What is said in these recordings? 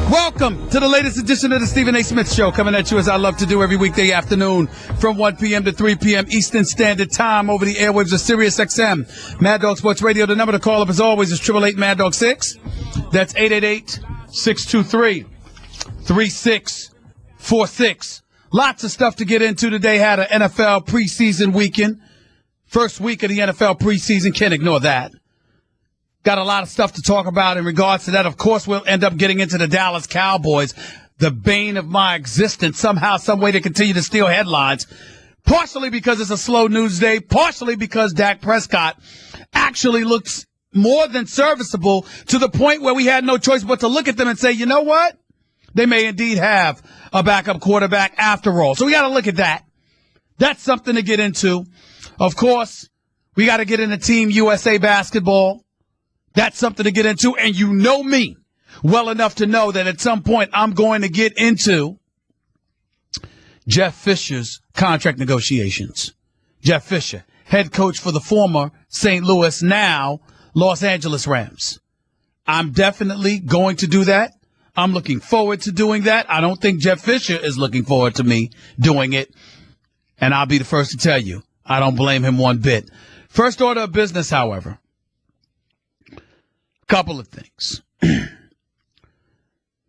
Welcome to the latest edition of the Stephen A. Smith Show, coming at you as I love to do every weekday afternoon from 1 p.m. to 3 p.m. Eastern Standard Time over the airwaves of Sirius XM. Mad Dog Sports Radio. The number to call up as always is 888-MAD-DOG-6. That's 888-623-3646. Lots of stuff to get into today. Had an NFL preseason weekend. First week of the NFL preseason. Can't ignore that. Got a lot of stuff to talk about in regards to that. Of course, we'll end up getting into the Dallas Cowboys, the bane of my existence. Somehow, some way to continue to steal headlines. Partially because it's a slow news day. Partially because Dak Prescott actually looks more than serviceable to the point where we had no choice but to look at them and say, you know what? They may indeed have a backup quarterback after all. So we got to look at that. That's something to get into. Of course, we got to get into Team USA basketball. That's something to get into, and you know me well enough to know that at some point I'm going to get into Jeff Fisher's contract negotiations. Jeff Fisher, head coach for the former St. Louis, now Los Angeles Rams. I'm definitely going to do that. I'm looking forward to doing that. I don't think Jeff Fisher is looking forward to me doing it, and I'll be the first to tell you, I don't blame him one bit. First order of business, however. Couple of things.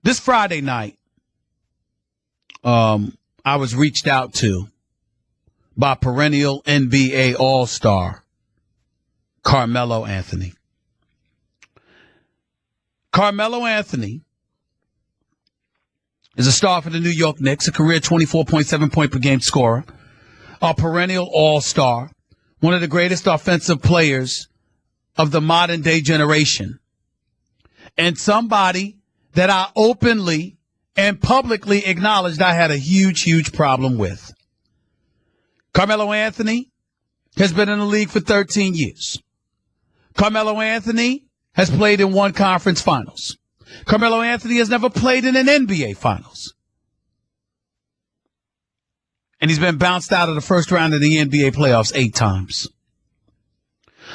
This Friday night, I was reached out to by perennial NBA All-Star Carmelo Anthony. Carmelo Anthony is a star for the New York Knicks, a career 24.7 point per game scorer, a perennial All-Star, one of the greatest offensive players of the modern day generation. And somebody that I openly and publicly acknowledged I had a huge, huge problem with. Carmelo Anthony has been in the league for 13 years. Carmelo Anthony has played in one conference finals. Carmelo Anthony has never played in an NBA finals. And he's been bounced out of the first round of the NBA playoffs 8 times.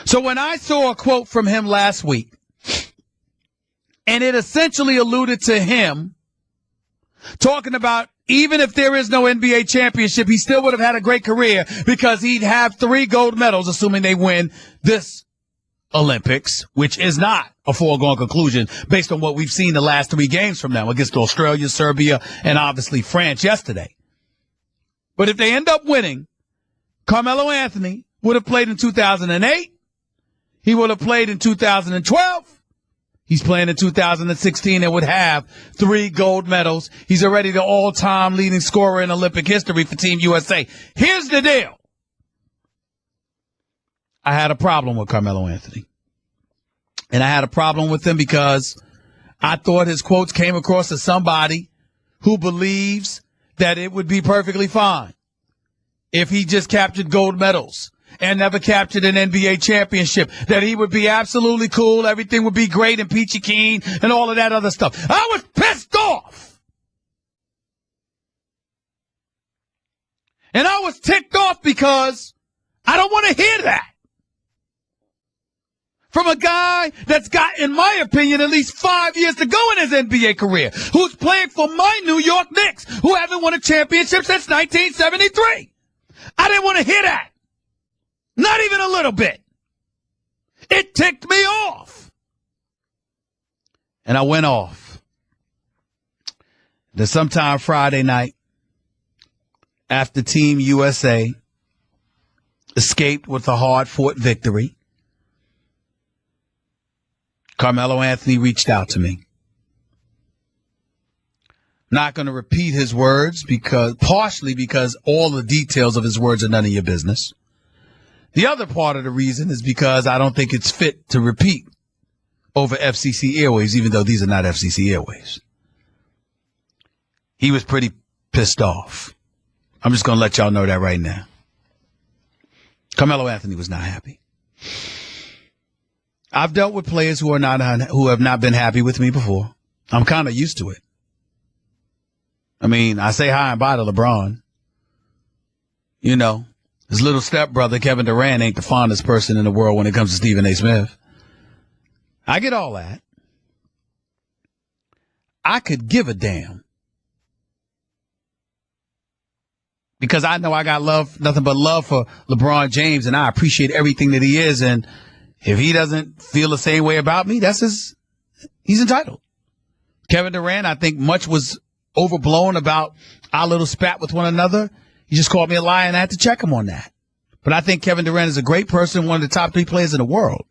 So when I saw a quote from him last week, and it essentially alluded to him talking about even if there is no NBA championship, he still would have had a great career because he'd have 3 gold medals, assuming they win this Olympics, which is not a foregone conclusion based on what we've seen the last 3 games from them against Australia, Serbia, and obviously France yesterday. But if they end up winning, Carmelo Anthony would have played in 2008. He would have played in 2012. He's playing in 2016 and would have 3 gold medals. He's already the all-time leading scorer in Olympic history for Team USA. Here's the deal. I had a problem with Carmelo Anthony. And I had a problem with him because I thought his quotes came across as somebody who believes that it would be perfectly fine if he just captured gold medals and never captured an NBA championship, that he would be absolutely cool, everything would be great and peachy keen and all of that other stuff. I was pissed off. And I was ticked off because I don't want to hear that from a guy that's got, in my opinion, at least 5 years to go in his NBA career, who's playing for my New York Knicks, who haven't won a championship since 1973. I didn't want to hear that. Not even a little bit. It ticked me off. And I went off. Then sometime Friday night, after Team USA escaped with a hard-fought victory, Carmelo Anthony reached out to me. Not going to repeat his words partially because all the details of his words are none of your business. The other part of the reason is because I don't think it's fit to repeat over FCC airwaves, even though these are not FCC airwaves. He was pretty pissed off. I'm just going to let y'all know that right now. Carmelo Anthony was not happy. I've dealt with players who have not been happy with me before. I'm kind of used to it. I mean, I say hi and bye to LeBron. You know. His little stepbrother, Kevin Durant, ain't the fondest person in the world when it comes to Stephen A. Smith. I get all that. I could give a damn. Because I know I got love, nothing but love for LeBron James, and I appreciate everything that he is. And if he doesn't feel the same way about me, he's entitled. Kevin Durant, I think much was overblown about our little spat with one another. He just called me a liar, and I had to check him on that. But I think Kevin Durant is a great person, one of the top 3 players in the world.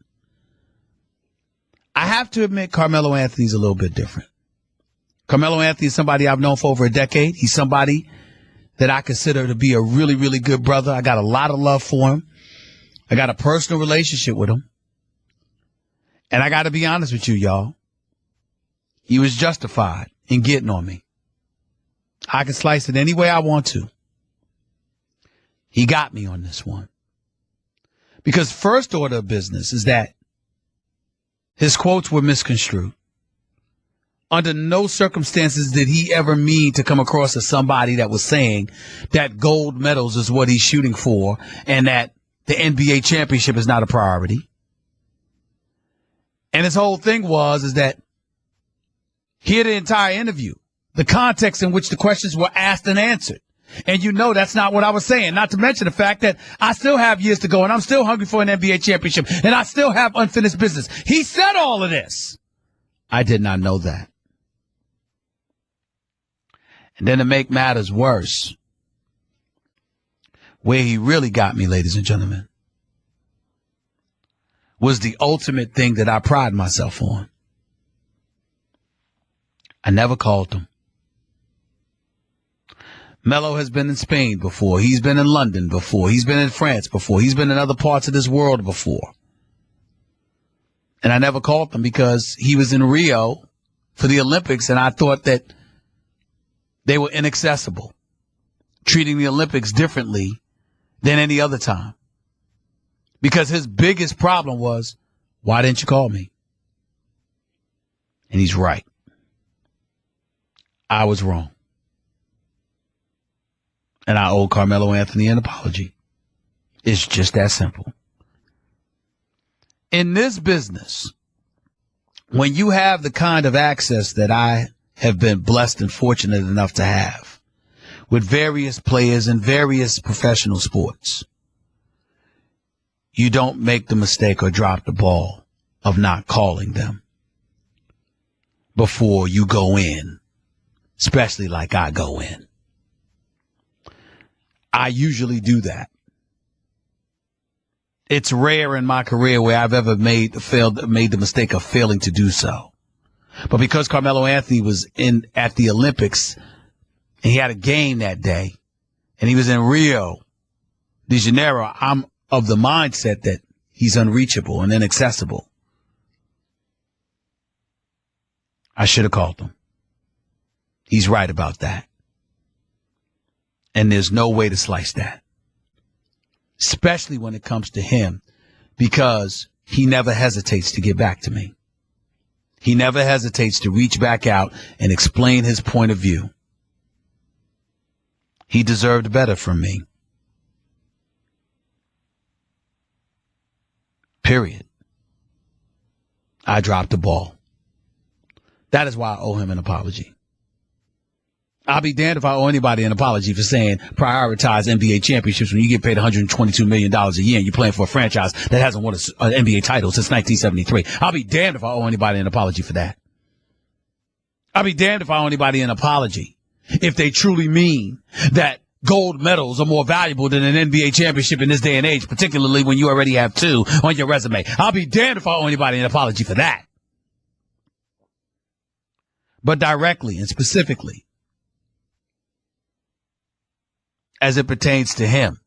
I have to admit Carmelo Anthony's a little bit different. Carmelo Anthony is somebody I've known for over a decade. He's somebody that I consider to be a really, really good brother. I got a lot of love for him. I got a personal relationship with him. And I got to be honest with you, y'all. He was justified in getting on me. I can slice it any way I want to. He got me on this one. Because first order of business is that his quotes were misconstrued. Under no circumstances did he ever mean to come across as somebody that was saying that gold medals is what he's shooting for and that the NBA championship is not a priority. And his whole thing is that hear the entire interview, the context in which the questions were asked and answered. And you know that's not what I was saying, not to mention the fact that I still have years to go and I'm still hungry for an NBA championship and I still have unfinished business. He said all of this. I did not know that. And then to make matters worse, where he really got me, ladies and gentlemen, was the ultimate thing that I pride myself on. I never called him. Melo has been in Spain before. He's been in London before. He's been in France before. He's been in other parts of this world before. And I never called him because he was in Rio for the Olympics, and I thought that they were inaccessible, treating the Olympics differently than any other time. Because his biggest problem was, why didn't you call me? And he's right. I was wrong. And I owe Carmelo Anthony an apology. It's just that simple. In this business, when you have the kind of access that I have been blessed and fortunate enough to have with various players in various professional sports, you don't make the mistake or drop the ball of not calling them before you go in, especially like I go in. I usually do that. It's rare in my career where I've ever made the mistake of failing to do so. But because Carmelo Anthony was at the Olympics and he had a game that day and he was in Rio de Janeiro, I'm of the mindset that he's unreachable and inaccessible. I should have called him. He's right about that. And there's no way to slice that, especially when it comes to him, because he never hesitates to get back to me. He never hesitates to reach back out and explain his point of view. He deserved better from me. Period. I dropped the ball. That is why I owe him an apology. I'll be damned if I owe anybody an apology for saying prioritize NBA championships when you get paid $122 million a year and you're playing for a franchise that hasn't won an NBA title since 1973. I'll be damned if I owe anybody an apology for that. I'll be damned if I owe anybody an apology if they truly mean that gold medals are more valuable than an NBA championship in this day and age, particularly when you already have 2 on your resume. I'll be damned if I owe anybody an apology for that. But directly and specifically, as it pertains to him,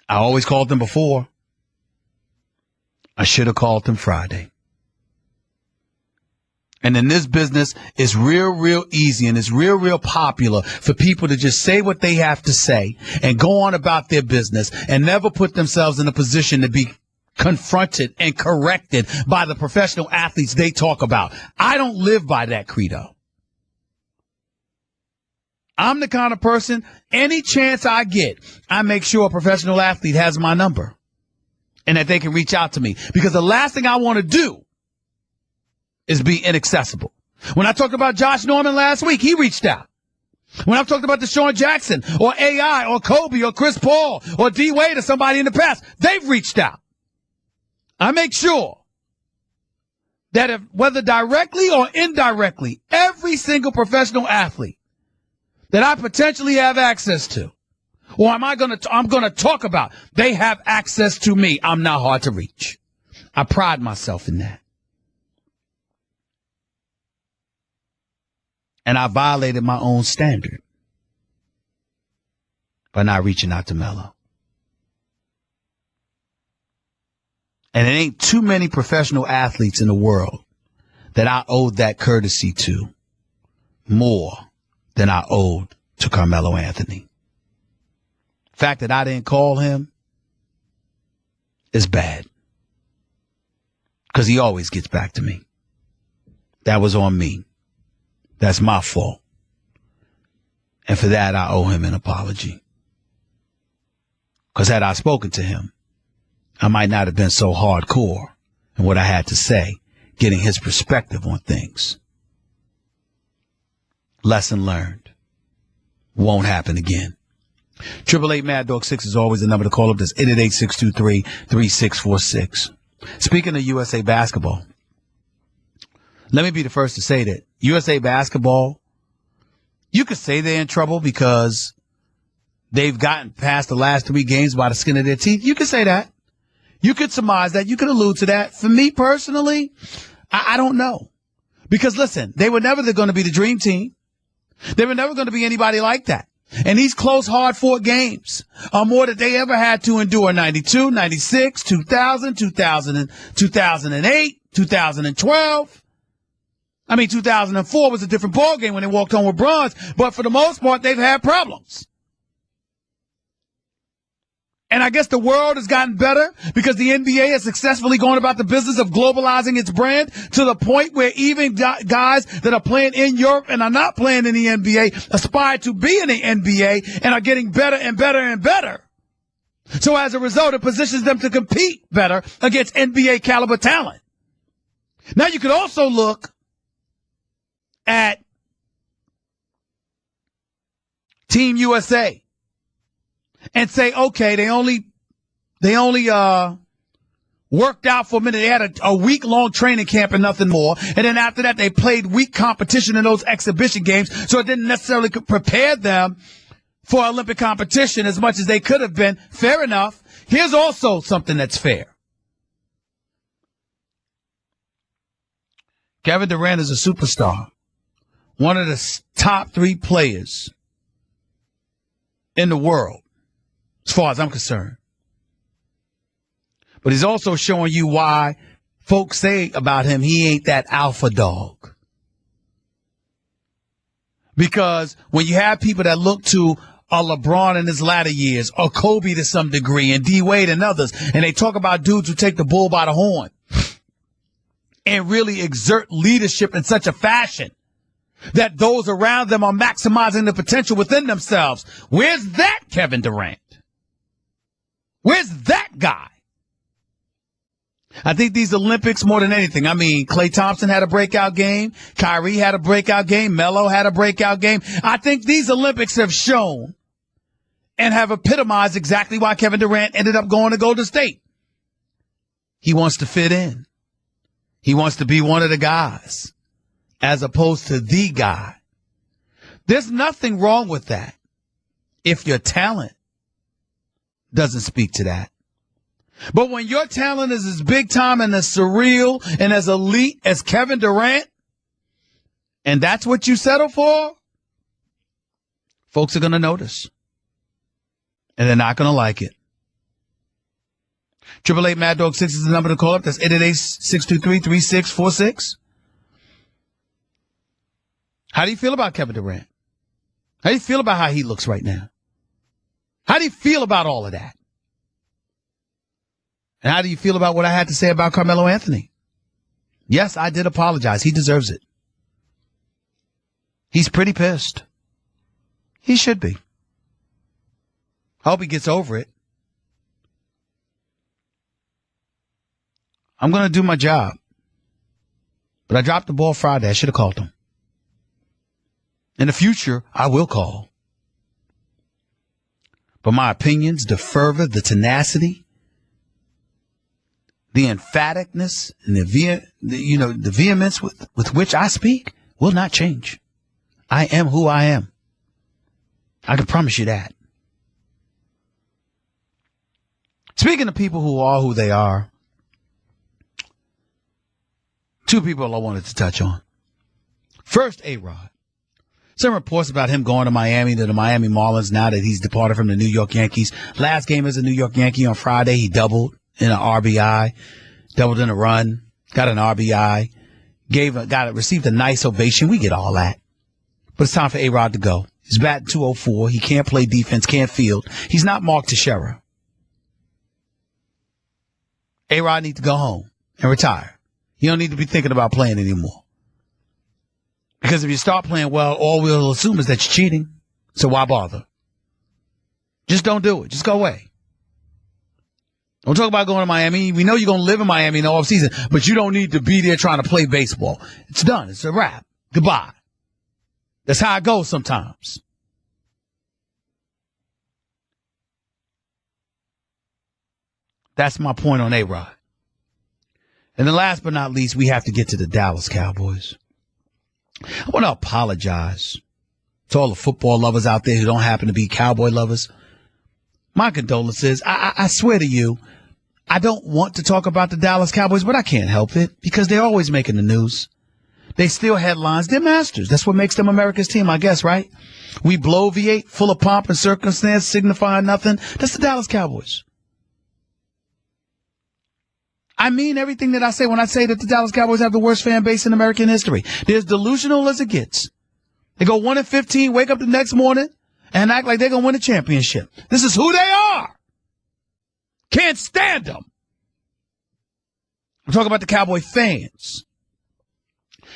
I always called him before. I should have called him Friday. And in this business, it's real easy and it's real popular for people to just say what they have to say and go on about their business and never put themselves in a position to be confronted and corrected by the professional athletes they talk about. I don't live by that credo. I'm the kind of person, any chance I get, I make sure a professional athlete has my number and that they can reach out to me. Because the last thing I want to do is be inaccessible. When I talked about Josh Norman last week, he reached out. When I've talked about Deshaun Jackson or AI or Kobe or Chris Paul or D Wade or somebody in the past, they've reached out. I make sure that if, whether directly or indirectly, every single professional athlete that I potentially have access to, or I'm going to talk about, they have access to me. I'm not hard to reach. I pride myself in that. And I violated my own standard by not reaching out to Melo. And it ain't too many professional athletes in the world that I owed that courtesy to more than I owed to Carmelo Anthony. The fact that I didn't call him is bad, because he always gets back to me. That was on me. That's my fault. And for that, I owe him an apology. Because had I spoken to him, I might not have been so hardcore in what I had to say, getting his perspective on things. Lesson learned. Won't happen again. 888 Mad Dog 6 is always the number to call up. That's 888-623-3646. Speaking of USA basketball, let me be the first to say that USA basketball, you could say they're in trouble because they've gotten past the last 3 games by the skin of their teeth. You could say that. You could surmise that. You could allude to that. For me personally, I don't know. Because listen, they were never going to be the dream team. They were never going to be anybody like that. And these close, hard-fought games are more than they ever had to endure. 92, 96, 2000, 2008, 2012. 2004 was a different ballgame when they walked home with bronze. But for the most part, they've had problems. And I guess the world has gotten better because the NBA has successfully gone about the business of globalizing its brand to the point where even guys that are playing in Europe and are not playing in the NBA aspire to be in the NBA and are getting better and better and better. So as a result, it positions them to compete better against NBA caliber talent. Now you could also look at Team USA and say, okay, they only worked out for a minute. They had a week-long training camp and nothing more. And then after that, they played weak competition in those exhibition games. So it didn't necessarily prepare them for Olympic competition as much as they could have been. Fair enough. Here's also something that's fair. Kevin Durant is a superstar. One of the top 3 players in the world, as far as I'm concerned. But he's also showing you why folks say about him he ain't that alpha dog. Because when you have people that look to a LeBron in his latter years, or Kobe to some degree, and D Wade and others, and they talk about dudes who take the bull by the horn and really exert leadership in such a fashion that those around them are maximizing the potential within themselves. Where's that Kevin Durant? Where's that guy? I think these Olympics, more than anything, Klay Thompson had a breakout game. Kyrie had a breakout game. Melo had a breakout game. I think these Olympics have shown and have epitomized exactly why Kevin Durant ended up going to Golden State. He wants to fit in. He wants to be one of the guys as opposed to the guy. There's nothing wrong with that if your talent doesn't speak to that. But when your talent is as big time and as surreal and as elite as Kevin Durant, and that's what you settle for, folks are going to notice. And they're not going to like it. 888 Mad Dog 6 is the number to call up. That's 888-623-3646. How do you feel about Kevin Durant? How do you feel about how he looks right now? How do you feel about all of that? And how do you feel about what I had to say about Carmelo Anthony? Yes, I did apologize. He deserves it. He's pretty pissed. He should be. I hope he gets over it. I'm going to do my job. But I dropped the ball Friday. I should have called him. In the future, I will call. But my opinions, the fervor, the tenacity, the emphaticness, and the vehemence with which I speak will not change. I am who I am. I can promise you that. Speaking of people who are who they are, two people I wanted to touch on. First, A-Rod. Some reports about him going to the Miami Marlins now that he's departed from the New York Yankees. Last game as a New York Yankee on Friday, he doubled in an RBI, doubled in a run, got an RBI, received a nice ovation. We get all that. But it's time for A-Rod to go. He's batting .204. He can't play defense, can't field. He's not Mark Teixeira. A-Rod needs to go home and retire. You don't need to be thinking about playing anymore. Because if you start playing well, all we'll assume is that you're cheating. So why bother? Just don't do it. Just go away. Don't talk about going to Miami. We know you're going to live in Miami in the offseason, but you don't need to be there trying to play baseball. It's done. It's a wrap. Goodbye. That's how it goes sometimes. That's my point on A-Rod. And then last but not least, we have to get to the Dallas Cowboys. I want to apologize to all the football lovers out there who don't happen to be Cowboy lovers. My condolences. I swear to you, I don't want to talk about the Dallas Cowboys, but I can't help it because they're always making the news. They steal headlines. They're masters. That's what makes them America's team, I guess, right? We bloviate, full of pomp and circumstance, signifying nothing. That's the Dallas Cowboys. I mean everything that I say when I say that the Dallas Cowboys have the worst fan base in American history. They're as delusional as it gets. They go 1-15, wake up the next morning, and act like they're going to win a championship. This is who they are. Can't stand them. I'm talking about the Cowboy fans.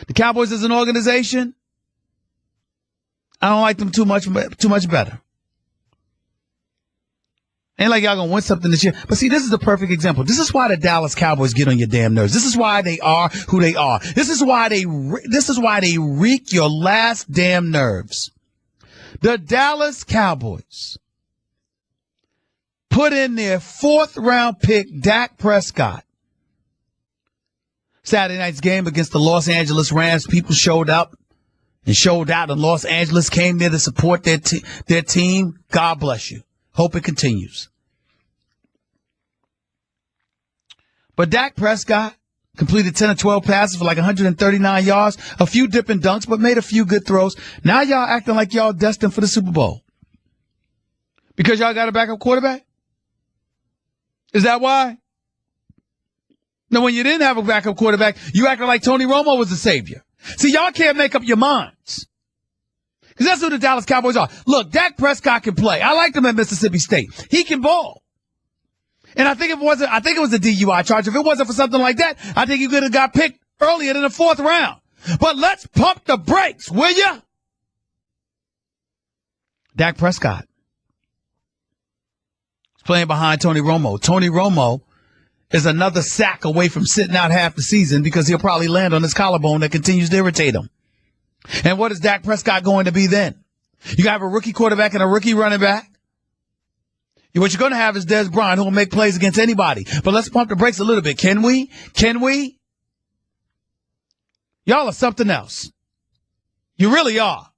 The Cowboys as an organization, I don't like them too much better. Ain't like y'all gonna win something this year. But see, this is the perfect example. This is why the Dallas Cowboys get on your damn nerves. This is why they are who they are. This is why they wreak your last damn nerves. The Dallas Cowboys put in their 4th round pick, Dak Prescott. Saturday night's game against the Los Angeles Rams. People showed up and showed out, and Los Angeles came there to support their team. God bless you. Hope it continues. But Dak Prescott completed 10 or 12 passes for like 139 yards, a few dipping dunks, but made a few good throws. Now y'all acting like y'all destined for the Super Bowl. Because y'all got a backup quarterback? Is that why? Now, when you didn't have a backup quarterback, you acted like Tony Romo was the savior. See, y'all can't make up your minds. Because that's who the Dallas Cowboys are. Look, Dak Prescott can play. I liked him at Mississippi State. He can ball. And I think it was a DUI charge. If it wasn't for something like that, I think he could have got picked earlier than the 4th round. But let's pump the brakes, will ya? Dak Prescott is playing behind Tony Romo. Tony Romo is another sack away from sitting out half the season because he'll probably land on his collarbone that continues to irritate him. And what is Dak Prescott going to be then? You have a rookie quarterback and a rookie running back. What you're going to have is Des Bryant, who will make plays against anybody. But let's pump the brakes a little bit. Can we? Can we? Y'all are something else. You really are.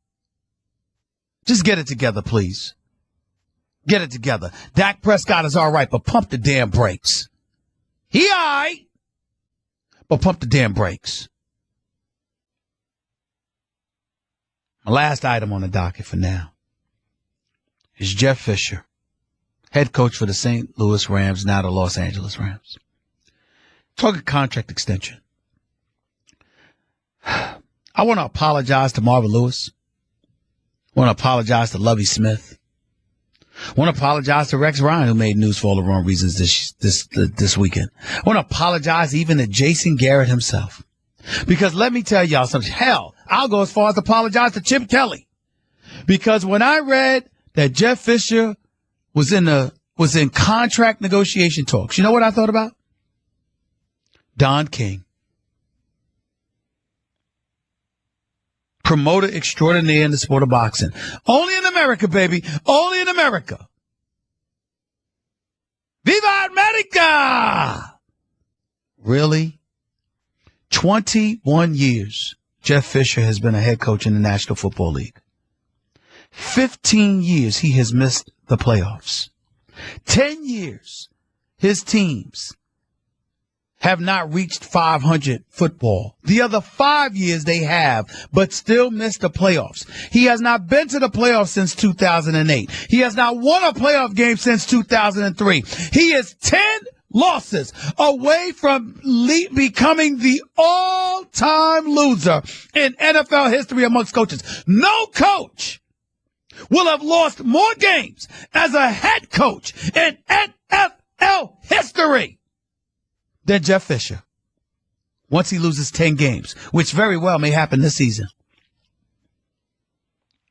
Just get it together, please. Get it together. Dak Prescott is all right, but pump the damn brakes. He all right, but pump the damn brakes. My last item on the docket for now is Jeff Fisher, head coach for the St. Louis Rams, now the Los Angeles Rams. Talking contract extension. I want to apologize to Marvin Lewis. I want to apologize to Lovie Smith. I want to apologize to Rex Ryan, who made news for all the wrong reasons this weekend. I want to apologize even to Jason Garrett himself. Because let me tell y'all something. Hell, I'll go as far as to apologize to Chip Kelly. Because when I read that Jeff Fisher was in contract negotiation talks, you know what I thought about? Don King. promoter extraordinaire in the sport of boxing. Only in America, baby. Only in America. Viva America! Really? 21 years Jeff Fisher has been a head coach in the National Football League. 15 years he has missed the playoffs. 10 years his teams have not reached 500 football. The other 5 years they have, but still missed the playoffs. He has not been to the playoffs since 2008. He has not won a playoff game since 2003. He is 10 losses away from becoming the all-time loser in NFL history amongst coaches. No coach will have lost more games as a head coach in NFL history than Jeff Fisher. Once he loses 10 games, which very well may happen this season.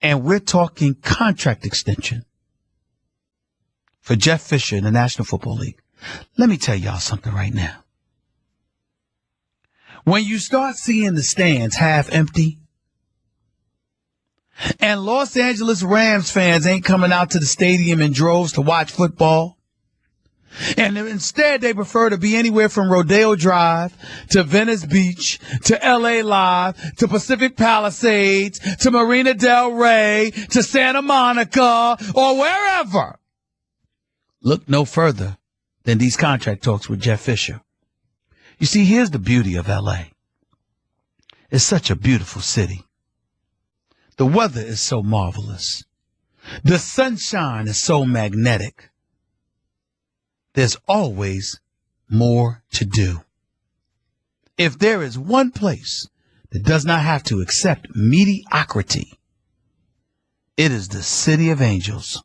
And we're talking contract extension for Jeff Fisher in the National Football League. Let me tell y'all something right now. When you start seeing the stands half empty, and Los Angeles Rams fans ain't coming out to the stadium in droves to watch football, and instead they prefer to be anywhere from Rodeo Drive to Venice Beach to LA Live to Pacific Palisades to Marina Del Rey to Santa Monica or wherever, look no further than these contract talks with Jeff Fisher. You see, here's the beauty of LA. It's such a beautiful city. The weather is so marvelous. The sunshine is so magnetic. There's always more to do. If there is one place that does not have to accept mediocrity, it is the City of Angels,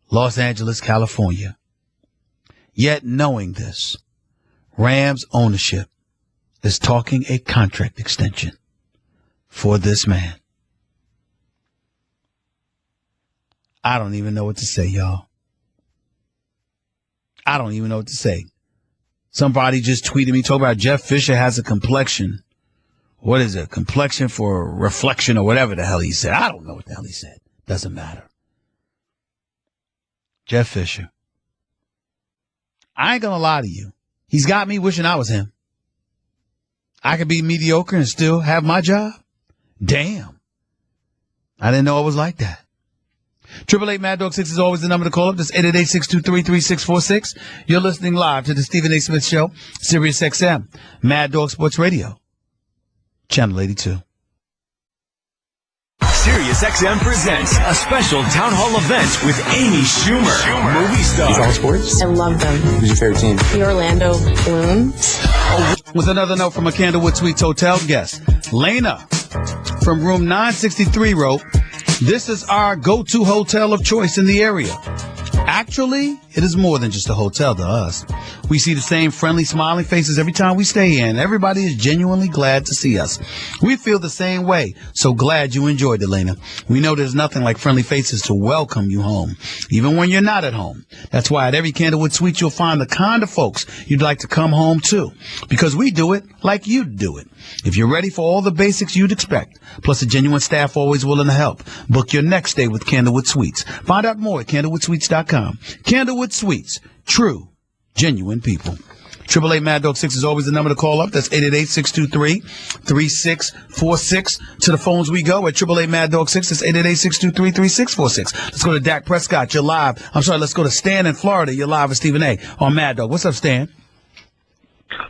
Los Angeles, California. Yet knowing this, Rams ownership is talking a contract extension for this man. I don't even know what to say, y'all. I don't even know what to say. Somebody just tweeted me, talking about Jeff Fisher has a complexion. What is it? Complexion for reflection or whatever the hell he said. I don't know what the hell he said. Doesn't matter. Jeff Fisher. I ain't gonna lie to you. He's got me wishing I was him. I could be mediocre and still have my job. Damn. I didn't know it was like that. 888 Mad Dog 6 is always the number to call up. That's 888-623-3646. You're listening live to the Stephen A. Smith Show, Sirius XM, Mad Dog Sports Radio, Channel 82. Sirius XM presents a special town hall event with Amy Schumer, movie star. It's all sports? I love them. Who's your favorite team? The Orlando Balloons. With another note from a Candlewood Suites hotel guest, Lena from room 963 wrote, "This is our go-to hotel of choice in the area. Actually, it is more than just a hotel to us. We see the same friendly, smiling faces every time we stay in. Everybody is genuinely glad to see us. We feel the same way, so glad you enjoyed it, Lena. We know there's nothing like friendly faces to welcome you home, even when you're not at home. That's why at every Candlewood Suite, you'll find the kind of folks you'd like to come home to, because we do it like you'd do it. If you're ready for all the basics you'd expect, plus a genuine staff always willing to help, book your next stay with Candlewood Suites. Find out more at candlewoodssuites.com. Candlewood Suites, true, genuine people. 888 Mad Dog 6 is always the number to call up. That's 888-623-3646. To the phones we go at 888 Mad Dog 6. That's 888-623-3646. Let's go to Dak Prescott. You're live. Let's go to Stan in Florida. You're live with Stephen A. on Mad Dog. What's up, Stan?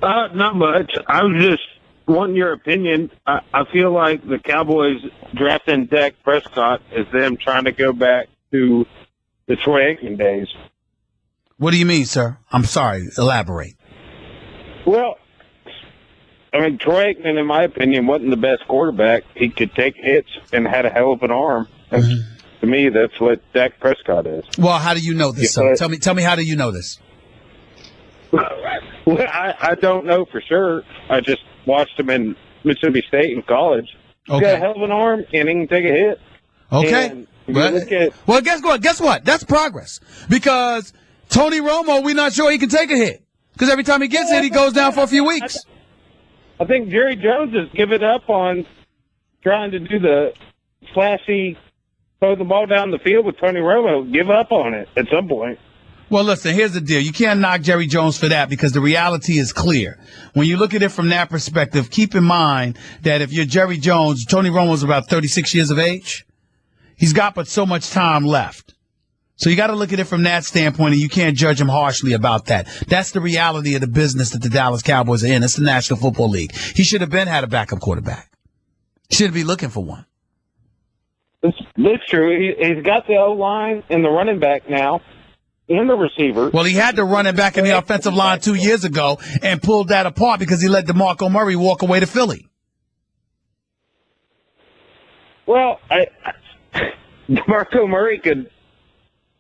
Not much. I was just wanting your opinion. I feel like the Cowboys drafting Dak Prescott is them trying to go back to the Troy Aikman days. What do you mean, sir? I'm sorry. Elaborate. Well, I mean, Troy Aikman, in my opinion, wasn't the best quarterback. He could take hits and had a hell of an arm. Mm-hmm. To me, that's what Dak Prescott is. Well, how do you know this, sir? Tell me, how do you know this? Well, I don't know for sure. I just watched him in Mississippi State in college. He's got a hell of an arm, and he can take a hit. Okay. Well, guess what? That's progress. Because Tony Romo, we're not sure he can take a hit. Because every time he gets hit, he goes down for a few weeks. I think Jerry Jones has given up on trying to do the flashy throw the ball down the field with Tony Romo, give up on it at some point. Well, listen, here's the deal. You can't knock Jerry Jones for that because the reality is clear. When you look at it from that perspective, keep in mind that if you're Jerry Jones, Tony Romo's about 36 years of age. He's got but so much time left. So you got to look at it from that standpoint, and you can't judge him harshly about that. That's the reality of the business that the Dallas Cowboys are in. It's the National Football League. He should have been had a backup quarterback. Should be looking for one. That's true. He's got the O-line and the running back now and the receiver. Well, he had the running back in the offensive line 2 years ago and pulled that apart because he let DeMarco Murray walk away to Philly. Well, DeMarco Murray could –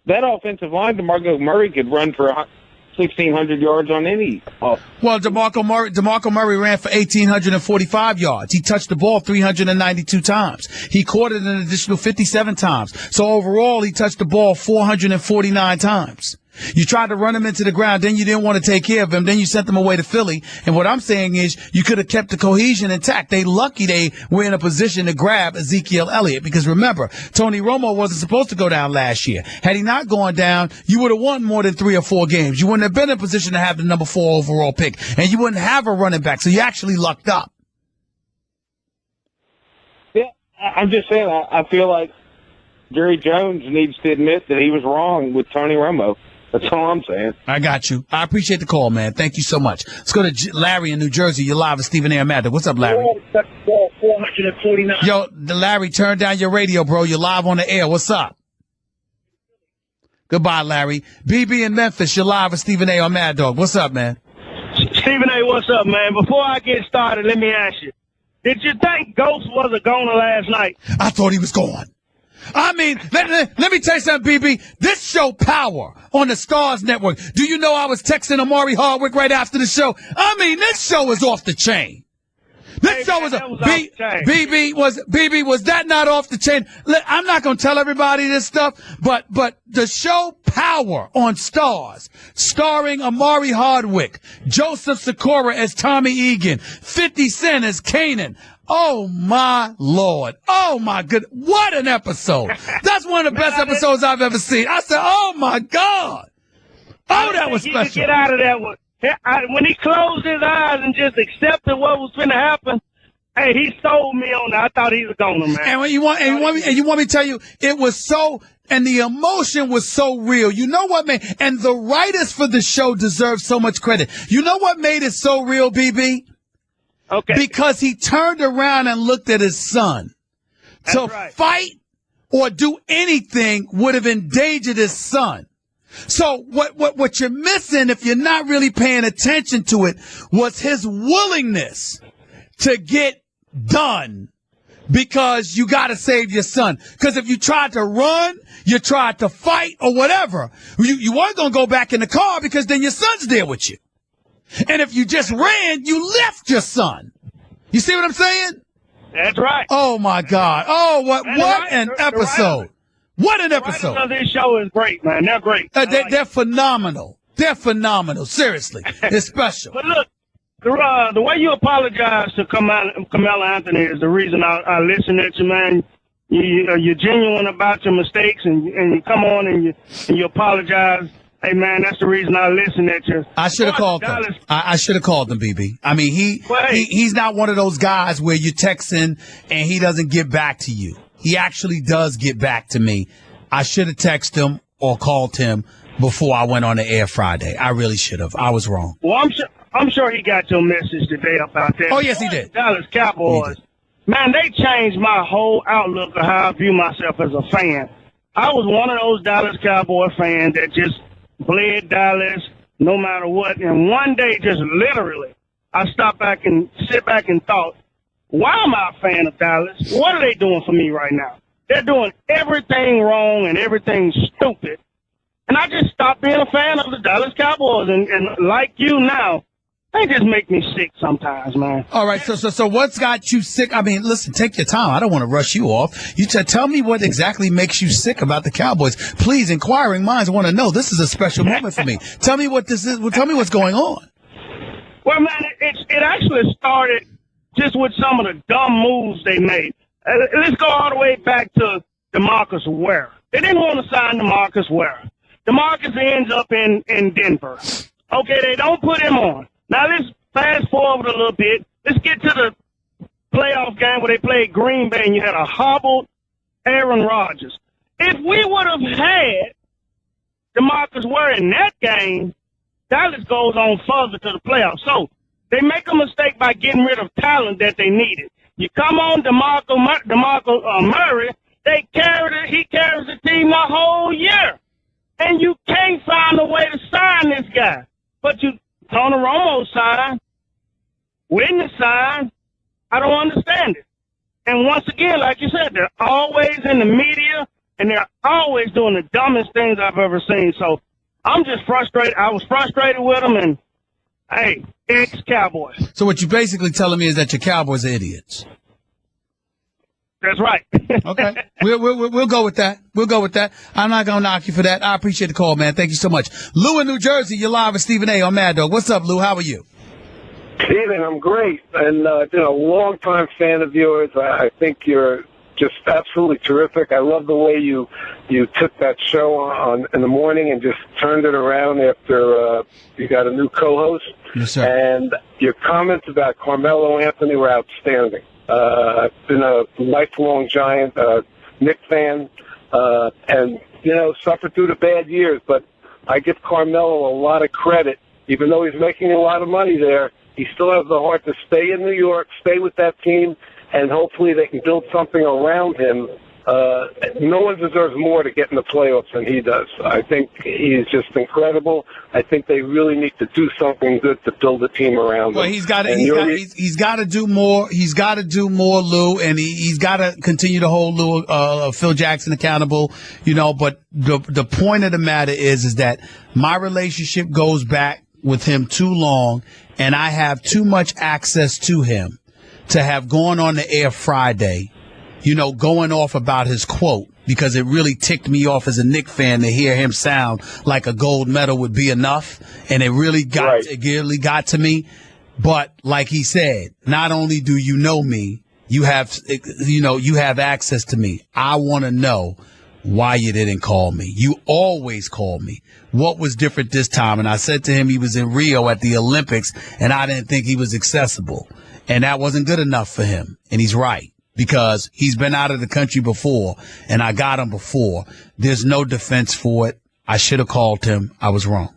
that offensive line, DeMarco Murray could run for 1,600 yards on any. Well, DeMarco Murray ran for 1,845 yards. He touched the ball 392 times. He caught it an additional 57 times. So overall, he touched the ball 449 times. You tried to run him into the ground, then you didn't want to take care of him, then you sent him away to Philly. And what I'm saying is you could have kept the cohesion intact. They lucky they were in a position to grab Ezekiel Elliott because remember, Tony Romo wasn't supposed to go down last year. Had he not gone down, you would have won more than 3 or 4 games. You wouldn't have been in a position to have the number 4 overall pick, and you wouldn't have a running back. So you actually lucked up. Yeah, I'm just saying, I feel like Jerry Jones needs to admit that he was wrong with Tony Romo. That's all I'm saying. I got you. I appreciate the call, man. Thank you so much. Let's go to Larry in New Jersey. You're live with Stephen A. Amanda. What's up, Larry? 449. Yo, Larry, turn down your radio, bro. You're live on the air. What's up? Goodbye, Larry. BB in Memphis. You're live with Stephen A. on Mad Dog. What's up, man? Stephen A., what's up, man? Before I get started, let me ask you. Did you think Ghost was a goner last night? I thought he was gone. I mean, let me tell you something, BB. This show, Power, on the Stars Network. Do you know I was texting Amari Hardwick right after the show? I mean, this show is off the chain. This show was BB was that not off the chain? I'm not going to tell everybody this stuff, but the show Power on Stars, starring Amari Hardwick, Joseph Sikora as Tommy Egan, 50 Cent as Kanan. Oh, my Lord. Oh, my good. What an episode. That's one of the best episodes I've ever seen. I said, oh, my God. Oh, that was special. Get out of that one. When he closed his eyes and just accepted what was going to happen, hey, he sold me on that. I thought he was going to, man. And you want me to tell you, it was so, and the emotion was so real. You know what, man? And the writers for the show deserve so much credit. You know what made it so real, BB? Okay. Because he turned around and looked at his son. To fight or do anything would have endangered his son. So what you're missing, if you're not really paying attention to it, was his willingness to get done because you got to save your son. Because if you tried to run, you tried to fight or whatever, you weren't going to go back in the car because then your son's there with you. And if you just ran, you left your son. You see what I'm saying? That's right. Oh, my God. Oh, what an episode. What an episode. The this show is great, man. They're great. They're phenomenal. They're phenomenal. Seriously. It's special. But look, the way you apologize to Carmelo Anthony is the reason I listen at you, man. You're genuine about your mistakes, and you come on and you apologize. Hey, man, that's the reason I listen at you. I should have called them. I should have called them, BB. I mean, he's not one of those guys where you text in and he doesn't get back to you. He actually does get back to me. I should have texted him or called him before I went on the air Friday. I really should have. I was wrong. Well, I'm sure he got your message today about that. Oh, yes, he did. Dallas Cowboys, man, they changed my whole outlook of how I view myself as a fan. I was one of those Dallas Cowboy fans that just bled Dallas no matter what. And one day, just literally, I stopped back and sit back and thought, why am I a fan of Dallas? What are they doing for me right now? They're doing everything wrong and everything stupid. And I just stopped being a fan of the Dallas Cowboys. And like you now, they just make me sick sometimes, man. All right, so what's got you sick? I mean, listen, take your time. I don't want to rush you off. You tell me what exactly makes you sick about the Cowboys. Please, inquiring minds want to know. This is a special moment for me. Tell me what this is. Tell me what's going on. Well, man, it actually started just with some of the dumb moves they made. let's go all the way back to DeMarcus Ware. They didn't want to sign DeMarcus Ware. DeMarcus ends up in Denver. Okay, they don't put him on. Now let's fast forward a little bit. Let's get to the playoff game where they played Green Bay and you had a hobbled Aaron Rodgers. If we would have had DeMarcus Ware in that game, Dallas goes on further to the playoffs. So they make a mistake by getting rid of talent that they needed. You come on DeMarco Murray, he carries the team the whole year. And you can't find a way to sign this guy. But you, Tony Romo signed, Whitney signed. I don't understand it. And once again, like you said, they're always in the media, and they're always doing the dumbest things I've ever seen. So I'm just frustrated. I was frustrated with them, and, hey, ex-Cowboys. So what you're basically telling me is that your Cowboys are idiots. That's right. Okay. We'll go with that. We'll go with that. I'm not going to knock you for that. I appreciate the call, man. Thank you so much. Lou in New Jersey, you're live with Stephen A. on Mad Dog. What's up, Lou? How are you? Stephen, I'm great, and been a long-time fan of yours. I think you're just absolutely terrific. I love the way you took that show on in the morning and just turned it around after you got a new co-host. Yes, sir. And your comments about Carmelo Anthony were outstanding. I've been a lifelong Giant Knicks fan, and suffered through the bad years. But I give Carmelo a lot of credit, even though he's making a lot of money there. He still has the heart to stay in New York, stay with that team, and hopefully they can build something around him. No one deserves more to get in the playoffs than he does. I think he's just incredible. I think they really need to do something good to build a team around him. Well, he's got to do more. He's got to do more, Lou, and he's got to continue to hold Phil Jackson accountable. But the point of the matter is that my relationship goes back with him too long, and I have too much access to him to have gone on the air Friday, going off about his quote, because it really ticked me off as a Knicks fan to hear him sound like a gold medal would be enough, and it really got to me. But like he said, not only do you know me, you have access to me. I want to know why you didn't call me. You always call me. What was different this time? And I said to him he was in Rio at the Olympics, and I didn't think he was accessible. And that wasn't good enough for him. And he's right, because he's been out of the country before, and I got him before. There's no defense for it. I should have called him. I was wrong.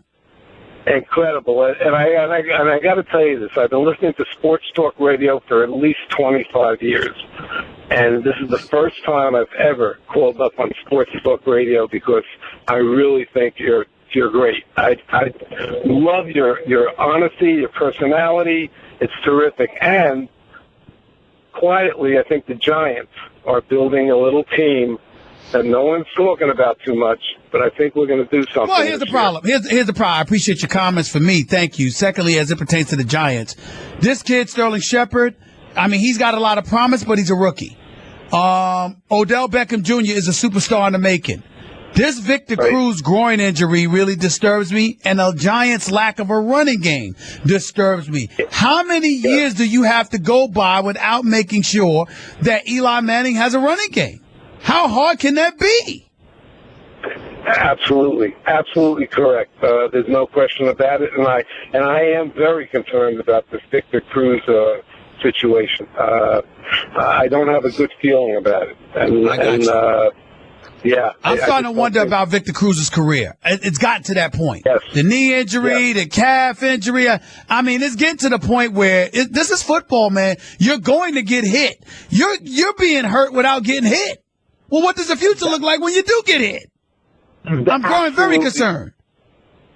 Incredible. And I got to tell you this. I've been listening to sports talk radio for at least 25 years. And this is the first time I've ever called up on sports talk radio, because I really think you're great. I love your honesty, your personality. It's terrific. And quietly, I think the Giants are building a little team that no one's talking about too much, but I think we're going to do something. Well, here's the problem. Here's the problem. I appreciate your comments for me. Thank you. Secondly, as it pertains to the Giants, this kid, Sterling Shepard, he's got a lot of promise, but he's a rookie. Odell Beckham Jr. is a superstar in the making. This Victor Cruz groin injury really disturbs me, and the Giants' lack of a running game disturbs me. How many years do you have to go by without making sure that Eli Manning has a running game? How hard can that be? Absolutely correct. There's no question about it, and I am very concerned about this Victor Cruz situation. I don't have a good feeling about it, I'm starting to wonder about Victor Cruz's career. It's gotten to that point. Yes. The knee injury, the calf injury. It's getting to the point where this is football, man. You're going to get hit. You're being hurt without getting hit. Well, what does the future look like when you do get hit? I'm growing very concerned.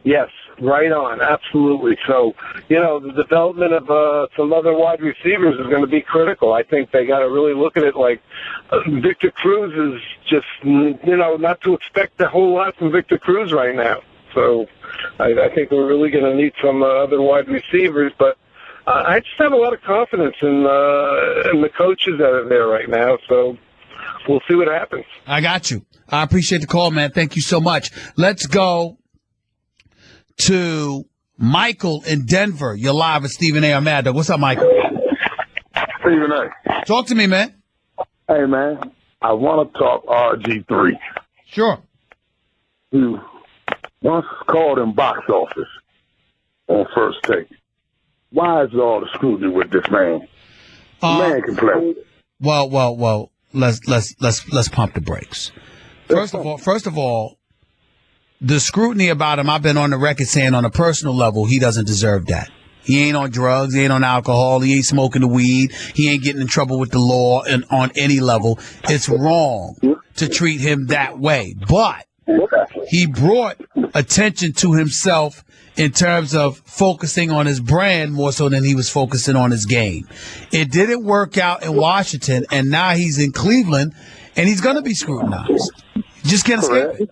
Yes, right on. Absolutely. So, the development of some other wide receivers is going to be critical. I think they got to really look at it like Victor Cruz is just, not to expect a whole lot from Victor Cruz right now. So I think we're really going to need some other wide receivers. But I just have a lot of confidence in the coaches that are there right now. So we'll see what happens. I got you. I appreciate the call, man. Thank you so much. Let's go to Michael in Denver. You're live with Stephen A. on Mad Dog. What's up, Michael? Stephen A. Talk to me, man. Hey, man, I want to talk RG3. Sure. Who once called him box office on First Take. Why is all the scrutiny with this man? The man can play. Well. Let's pump the brakes. First of all, the scrutiny about him, I've been on the record saying on a personal level, he doesn't deserve that. He ain't on drugs, he ain't on alcohol, he ain't smoking the weed, he ain't getting in trouble with the law and on any level. It's wrong to treat him that way. But he brought attention to himself in terms of focusing on his brand more so than he was focusing on his game. It didn't work out in Washington, and now he's in Cleveland, and he's going to be scrutinized. You just can't escape it.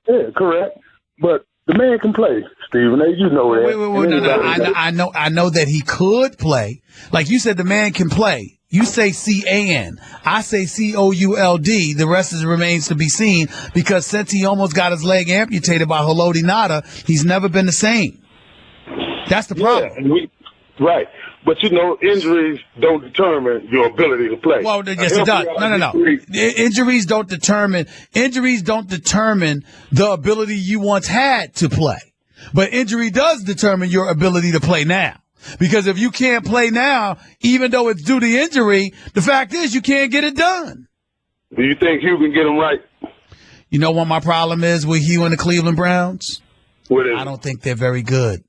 Yeah, correct. But the man can play, Stephen. You know that. Wait. No. I know that he could play. Like you said, the man can play. You say C-A-N. I say C-O-U-L-D. The rest remains to be seen because since he almost got his leg amputated by Haloti Nada, he's never been the same. That's the problem. Yeah, right. But, injuries don't determine your ability to play. Well, yes, it does. No. Injuries don't determine the ability you once had to play. But injury does determine your ability to play now. Because if you can't play now, even though it's due to injury, the fact is you can't get it done. Do you think Hugh can get him right? You know what my problem is with Hugh and the Cleveland Browns? What is I don't think they're very good.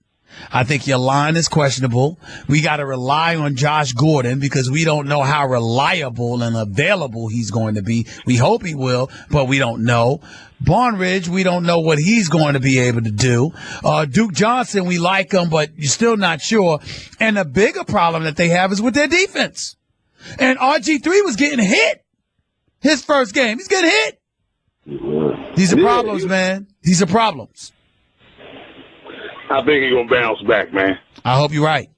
I think your line is questionable. We got to rely on Josh Gordon because we don't know how reliable and available he's going to be. We hope he will, but we don't know. Barnridge, we don't know what he's going to be able to do. Duke Johnson, we like him, but you're still not sure. And the bigger problem that they have is with their defense. And RG3 was getting hit his first game. He's getting hit. These are problems, man. These are problems. I think he's going to bounce back, man. I hope you're right.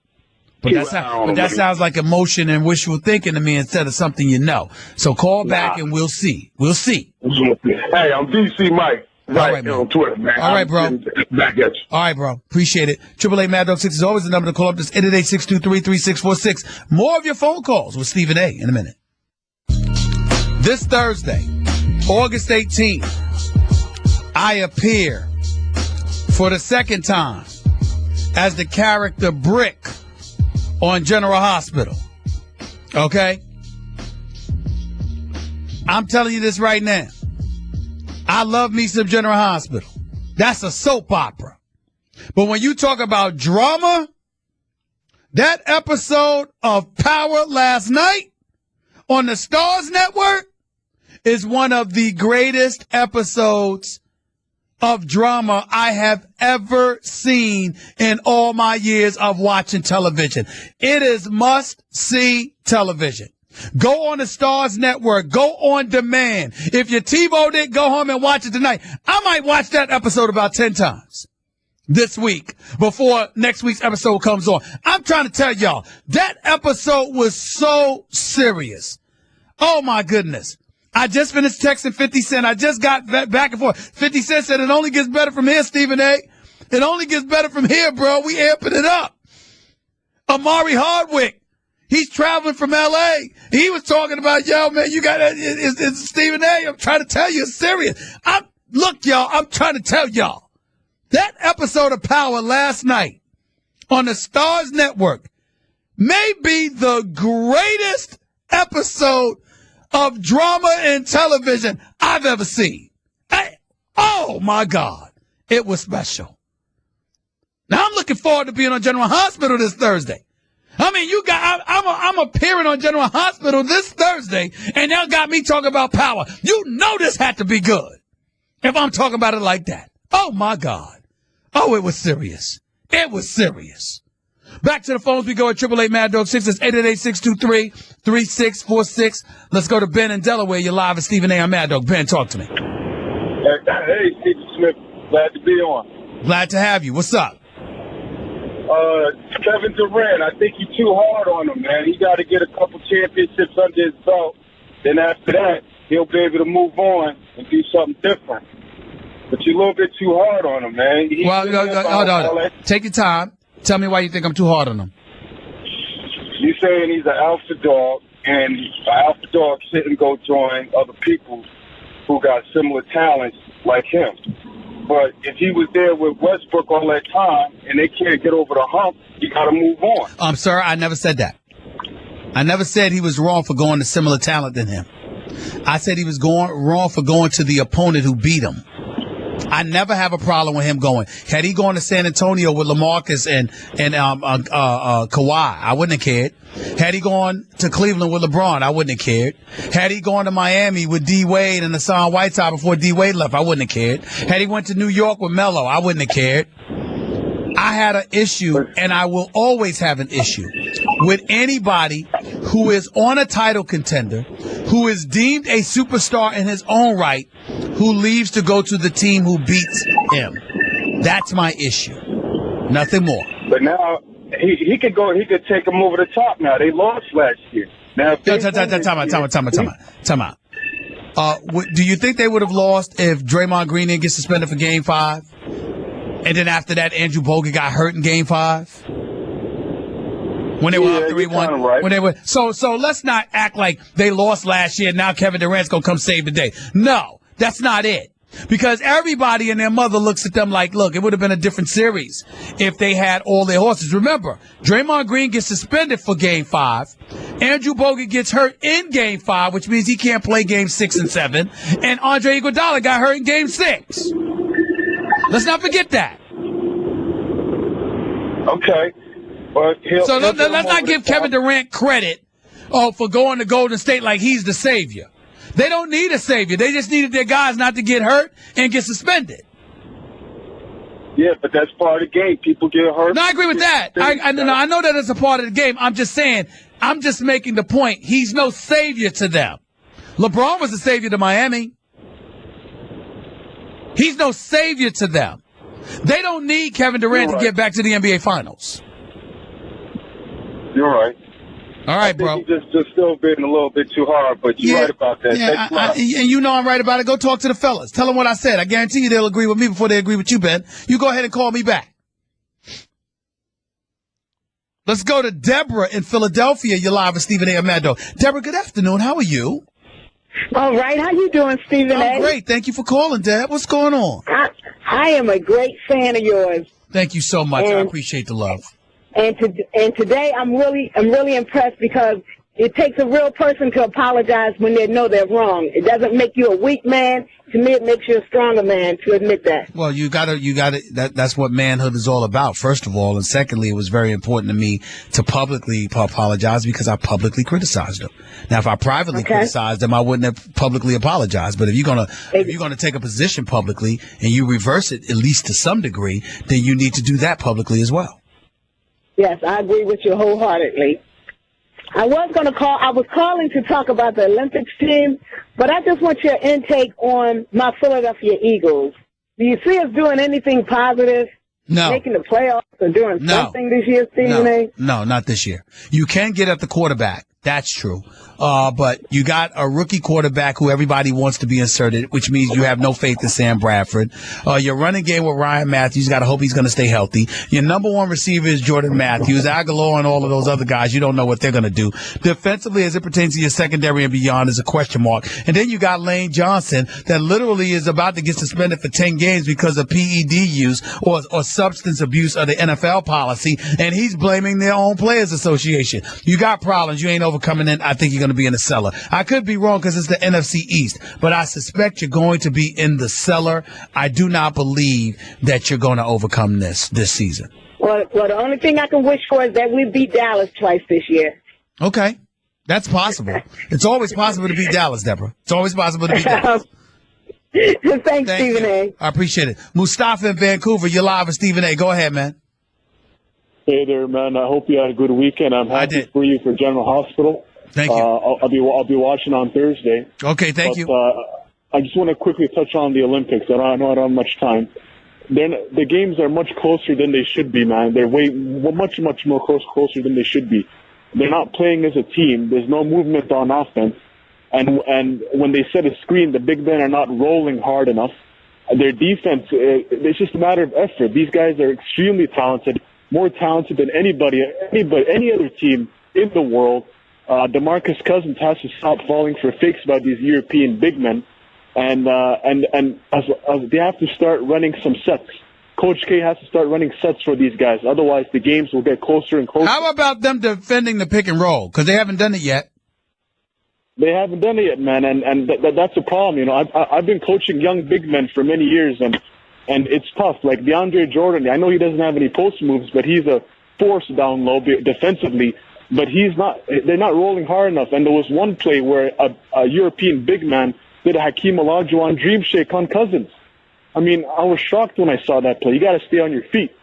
But that sounds like emotion and wishful thinking to me instead of something you know. So call back and we'll see. We'll see. Hey, I'm DC Mike. All right, man. On Twitter, man. All right, bro. Back at you. All right, bro. Appreciate it. 888 Mad Dog 6 is always the number to call up. This 888-623-3646. More of your phone calls with Stephen A. in a minute. This Thursday, August 18th, I appear for the second time as the character Brick on General Hospital. Okay? I'm telling you this right now. I love me some General Hospital. That's a soap opera. But when you talk about drama, that episode of Power last night on the Stars Network is one of the greatest episodes of drama I have ever seen in all my years of watching television. It is must-see television. Go on the Stars Network. Go on demand. If your TiVo didn't go home and watch it tonight, I might watch that episode about 10 times this week before next week's episode comes on. I'm trying to tell y'all, that episode was so serious. Oh, my goodness. I just finished texting 50 Cent. I just got back and forth. 50 Cent said it only gets better from here, Stephen A. It only gets better from here, bro. We amping it up. Amari Hardwick, he's traveling from L.A. He was talking about, yo, man, you got it's Stephen A. I'm trying to tell you, it's serious. Look, y'all, I'm trying to tell y'all. That episode of Power last night on the Stars Network may be the greatest episode of drama in television I've ever seen. Oh, my God. It was special. Now, I'm looking forward to being on General Hospital this Thursday. I mean, I'm appearing on General Hospital this Thursday, and y'all got me talking about Power. You know this had to be good if I'm talking about it like that. Oh, my God. Oh, it was serious. It was serious. Back to the phones we go at 888 Mad Dog 6. It's 888-623-3646. Let's go to Ben in Delaware. You're live at Stephen A. I'm Mad Dog. Ben, talk to me. Hey, Stephen Smith. Glad to be on. Glad to have you. What's up? Kevin Durant, I think you're too hard on him, man. He got to get a couple championships under his belt. Then after that, he'll be able to move on and do something different. But you're a little bit too hard on him, man. Hold on. Take your time. Tell me why you think I'm too hard on him. You saying he's an alpha dog. and alpha dog sit and go join other people who got similar talents like him. But if he was there with Westbrook all that time and they can't get over the hump, you got to move on. Sir, I never said that. I never said he was wrong for going to similar talent than him. I said he was wrong for going to the opponent who beat him. I never have a problem with him going. Had he gone to San Antonio with LaMarcus and Kawhi, I wouldn't have cared. Had he gone to Cleveland with LeBron, I wouldn't have cared. Had he gone to Miami with D. Wade and Hassan Whiteside before D. Wade left, I wouldn't have cared. Had he went to New York with Melo, I wouldn't have cared. I had an issue, and I will always have an issue with anybody who is on a title contender, who is deemed a superstar in his own right, who leaves to go to the team who beats him. That's my issue. Nothing more. But now he could go. He could take them over the top. Now they lost last year. Now time out. Do you think they would have lost if Draymond Green didn't get suspended for Game 5? And then after that, Andrew Bogut got hurt in Game 5? When they were up 3-1. Right. When they were so let's not act like they lost last year. Now Kevin Durant's gonna come save the day. No, that's not it. Because everybody and their mother looks at them like, look, it would have been a different series if they had all their horses. Remember, Draymond Green gets suspended for Game 5. Andrew Bogut gets hurt in Game 5, which means he can't play Game 6 and 7. And Andre Iguodala got hurt in Game 6. Let's not forget that. Okay. But let's not give Kevin Durant credit for going to Golden State like he's the savior. They don't need a savior. They just needed their guys not to get hurt and get suspended. Yeah, but that's part of the game. People get hurt. No, I agree with that. I know that it's a part of the game. I'm just saying, I'm just making the point. He's no savior to them. LeBron was a savior to Miami. He's no savior to them. They don't need Kevin Durant to get back to the NBA Finals. You're right. All right, bro. He's just still being a little bit too hard, but you're right about that. Yeah, and you know I'm right about it. Go talk to the fellas. Tell them what I said. I guarantee you they'll agree with me before they agree with you, Ben. You go ahead and call me back. Let's go to Deborah in Philadelphia. You're live with Stephen A. Amando. Deborah, good afternoon. How are you? All right. How you doing, Stephen A? I'm great. Thank you for calling, Deb. What's going on? I am a great fan of yours. Thank you so much. I appreciate the love. And today I'm really impressed because it takes a real person to apologize when they know they're wrong. It doesn't make you a weak man. To me, it makes you a stronger man to admit that. Well, you gotta, that's what manhood is all about, first of all. And secondly, it was very important to me to publicly apologize because I publicly criticized them. Now, if I privately criticized them, I wouldn't have publicly apologized. But if you're gonna take a position publicly and you reverse it, at least to some degree, then you need to do that publicly as well. Yes, I agree with you wholeheartedly. I was calling to talk about the Olympics team, but I just want your intake on my Philadelphia Eagles. Do you see us doing anything positive? No. Making the playoffs or doing something this year, Stephen A? No, not this year. You can get at the quarterback. That's true. But you got a rookie quarterback who everybody wants to be inserted, which means you have no faith in Sam Bradford. Your running game with Ryan Matthews, you got to hope he's going to stay healthy. Your number one receiver is Jordan Matthews. Aguilar and all of those other guys, you don't know what they're going to do. Defensively, as it pertains to your secondary and beyond, is a question mark. And then you got Lane Johnson that literally is about to get suspended for 10 games because of PED use or substance abuse of the NFL policy, and he's blaming their own players association. You got problems. You ain't overcoming it. I think you're going to be in the cellar. I could be wrong because it's the NFC East, but I suspect you're going to be in the cellar. I do not believe that you're going to overcome this season. Well, the only thing I can wish for is that we beat Dallas twice this year. Okay. That's possible. It's always possible to beat Dallas, Deborah. It's always possible to beat Dallas. Thanks, Stephen A. I appreciate it. Mustafa in Vancouver, you're live with Stephen A. Go ahead, man. Hey there, man. I hope you had a good weekend. I'm happy for you for General Hospital. Thank you. I'll be watching on Thursday. Okay, thank you. I just want to quickly touch on the Olympics. I know I don't have much time. The games are much closer than they should be, man. They're much more closer than they should be. They're not playing as a team. There's no movement on offense. And when they set a screen, the big men are not rolling hard enough. Their defense, it's just a matter of effort. These guys are extremely talented, more talented than any other team in the world. DeMarcus Cousins has to stop falling for fakes by these European big men, and as they have to start running some sets. Coach K has to start running sets for these guys. Otherwise, the games will get closer and closer. How about them defending the pick and roll? Because they haven't done it yet. They haven't done it yet, man, and that's a problem. You know, I've been coaching young big men for many years, and it's tough. Like DeAndre Jordan, I know he doesn't have any post moves, but he's a force down low defensively. But they're not rolling hard enough. And there was one play where a European big man did a Hakeem Olajuwon dream shake on Cousins. I mean, I was shocked when I saw that play. You got to stay on your feet.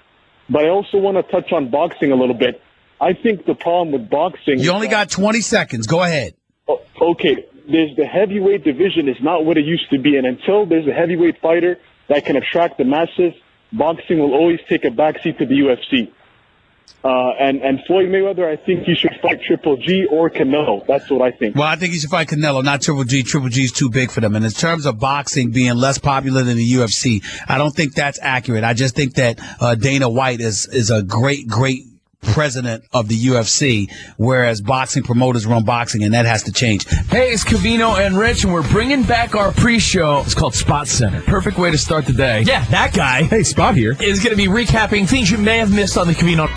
But I also want to touch on boxing a little bit. I think the problem with boxing... You only got 20 seconds. Go ahead. Okay. There's the heavyweight division is not what it used to be. And until there's a heavyweight fighter that can attract the masses, boxing will always take a backseat to the UFC. And Floyd Mayweather, I think he should fight Triple G or Canelo. That's what I think. Well, I think he should fight Canelo, not Triple G. Triple G is too big for them. And in terms of boxing being less popular than the UFC, I don't think that's accurate. I just think that Dana White is a great president of the UFC, whereas boxing promoters run boxing, and that has to change. Hey, it's Covino and Rich, and we're bringing back our pre-show. It's called Spot Center. Perfect way to start the day. Yeah, that guy. Hey, Spot here. Is going to be recapping things you may have missed on the Covino.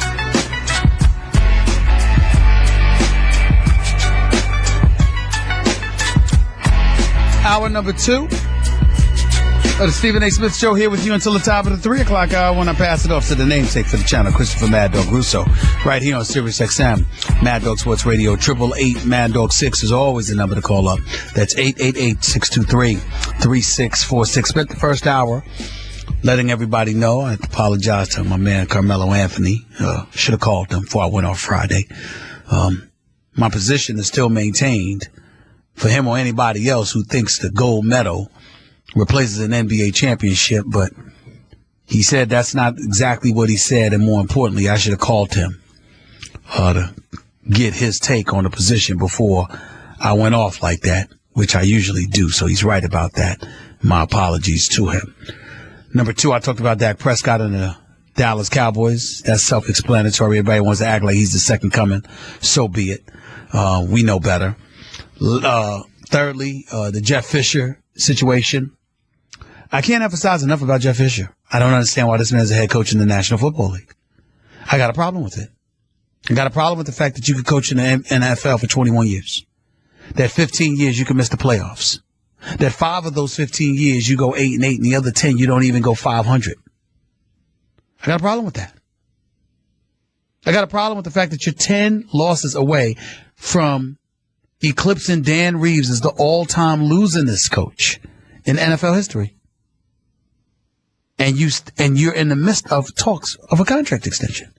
Hour number 2 of the Stephen A. Smith Show, here with you until the top of the 3 o'clock hour when I pass it off to the namesake for the channel, Christopher Mad Dog Russo, right here on Sirius XM, Mad Dog Sports Radio. 888 Mad Dog 6 is always the number to call up. That's 888-623-3646. Spent the first hour letting everybody know. I apologize to my man Carmelo Anthony. Should have called him before I went off Friday. My position is still maintained for him or anybody else who thinks the gold medal replaces an NBA championship, but he said that's not exactly what he said, and more importantly, I should have called him to get his take on the position before I went off like that, which I usually do, so he's right about that. My apologies to him. Number 2, I talked about Dak Prescott and the Dallas Cowboys. That's self-explanatory. Everybody wants to act like he's the second coming. So be it. We know better. Thirdly, the Jeff Fisher situation. I can't emphasize enough about Jeff Fisher. I don't understand why this man's a head coach in the National Football League. I got a problem with it. I got a problem with the fact that you could coach in the NFL for 21 years. That 15 years you can miss the playoffs. That 5 of those 15 years you go 8-8, and the other 10 you don't even go 500. I got a problem with that. I got a problem with the fact that you're 10 losses away from eclipsing Dan Reeves as the all-time losingest coach in NFL history. And you're in the midst of talks of a contract extension.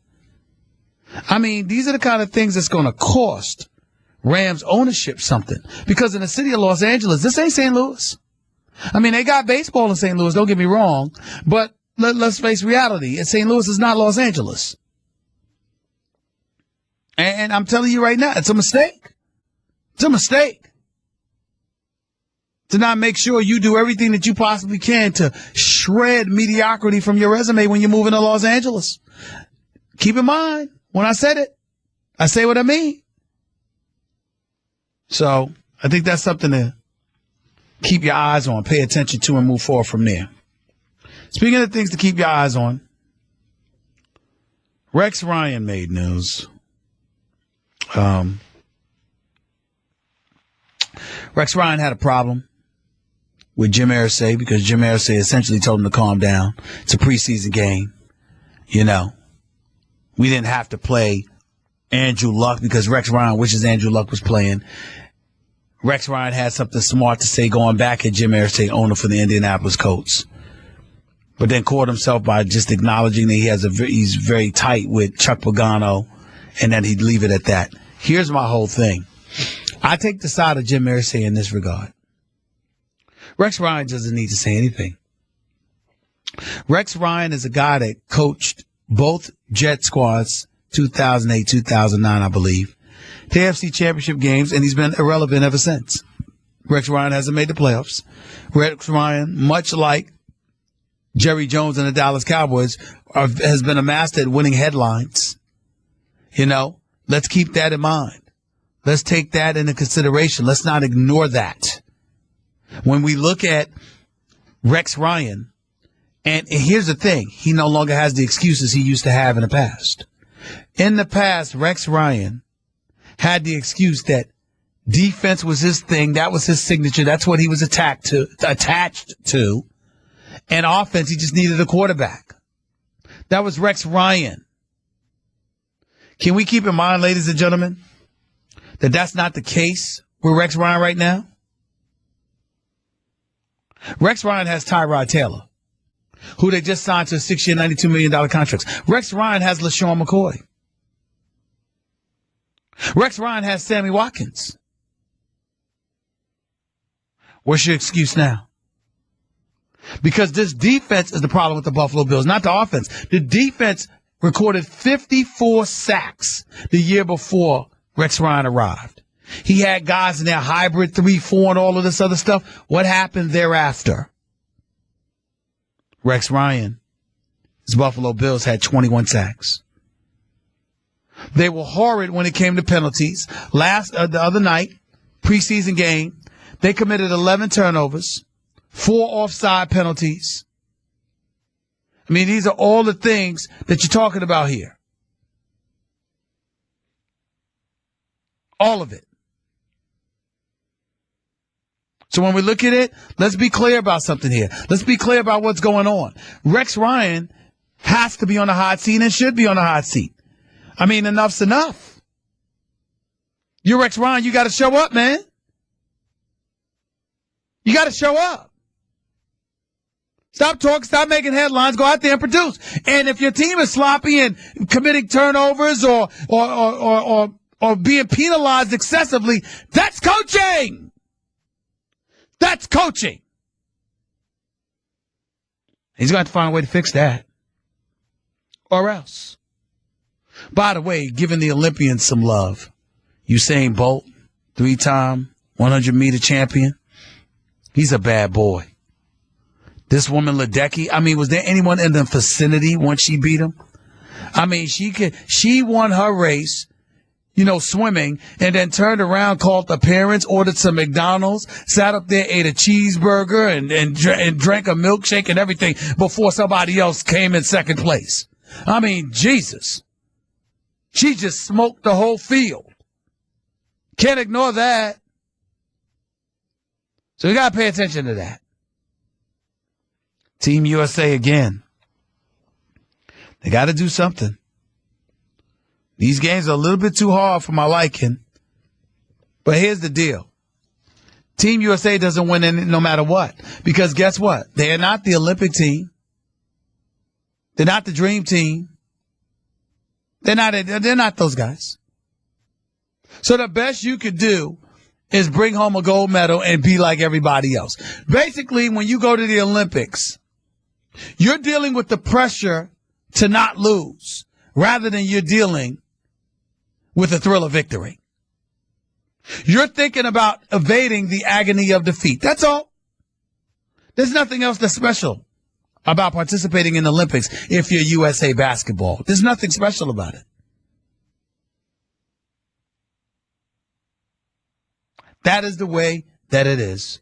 I mean, these are the kind of things that's going to cost Rams ownership something. Because in the city of Los Angeles, this ain't St. Louis. I mean, they got baseball in St. Louis, don't get me wrong, but let's face reality. St. Louis is not Los Angeles. And I'm telling you right now, it's a mistake. It's a mistake to not make sure you do everything that you possibly can to shred mediocrity from your resume when you're moving to Los Angeles. Keep in mind, when I said it, I say what I mean. So I think that's something to keep your eyes on, pay attention to, and move forward from there. Speaking of things to keep your eyes on, Rex Ryan made news. Rex Ryan had a problem with Jim Irsay because Jim Irsay essentially told him to calm down. It's a preseason game. You know, we didn't have to play Andrew Luck because Rex Ryan wishes Andrew Luck was playing. Rex Ryan had something smart to say going back at Jim Irsay, owner for the Indianapolis Colts. But then caught himself by just acknowledging that he's very tight with Chuck Pagano and that he'd leave it at that. Here's my whole thing. I take the side of Jim Irsay in this regard. Rex Ryan doesn't need to say anything. Rex Ryan is a guy that coached both Jet squads, 2008, 2009, I believe, to AFC Championship games, and he's been irrelevant ever since. Rex Ryan hasn't made the playoffs. Rex Ryan, much like Jerry Jones and the Dallas Cowboys, has been a master at winning headlines. You know, let's keep that in mind. Let's take that into consideration. Let's not ignore that. When we look at Rex Ryan, and here's the thing, he no longer has the excuses he used to have in the past. In the past, Rex Ryan had the excuse that defense was his thing, that was his signature, that's what he was attached to. And offense, he just needed a quarterback. That was Rex Ryan. Can we keep in mind, ladies and gentlemen, that that's not the case with Rex Ryan right now? Rex Ryan has Tyrod Taylor, who they just signed to a 6-year, $92 million contract. Rex Ryan has LaShawn McCoy. Rex Ryan has Sammy Watkins. What's your excuse now? Because this defense is the problem with the Buffalo Bills, not the offense. The defense recorded 54 sacks the year before Rex Ryan arrived. He had guys in their hybrid 3-4 and all of this other stuff. What happened thereafter? Rex Ryan, his Buffalo Bills had 21 sacks. They were horrid when it came to penalties. The other night, preseason game, they committed 11 turnovers, 4 offside penalties. I mean, these are all the things that you're talking about here. All of it. So when we look at it, let's be clear about something here. Let's be clear about what's going on. Rex Ryan has to be on the hot seat and should be on the hot seat. I mean, enough's enough. You're Rex Ryan, you got to show up, man. You got to show up. Stop talking, stop making headlines, go out there and produce. And if your team is sloppy and committing turnovers or being penalized excessively, that's coaching. That's coaching. He's going to have to find a way to fix that. Or else. By the way, giving the Olympians some love. Usain Bolt, 3-time 100-meter champion. He's a bad boy. This woman, Ledecky, I mean, was there anyone in the vicinity once she beat him? I mean, she won her race, swimming, and then turned around, called the parents, ordered some McDonald's, sat up there, ate a cheeseburger, and drank a milkshake and everything before somebody else came in second place. I mean, Jesus. She just smoked the whole field. Can't ignore that. So we got to pay attention to that. Team USA again. They got to do something. These games are a little bit too hard for my liking. But here's the deal. Team USA doesn't win no matter what. Because guess what? They're not the Olympic team. They're not the dream team. They're not those guys. So the best you could do is bring home a gold medal and be like everybody else. Basically, when you go to the Olympics, you're dealing with the pressure to not lose rather than you're dealing with the thrill of victory. You're thinking about evading the agony of defeat. That's all. There's nothing else that's special about participating in the Olympics if you're USA basketball. There's nothing special about it. That is the way that it is.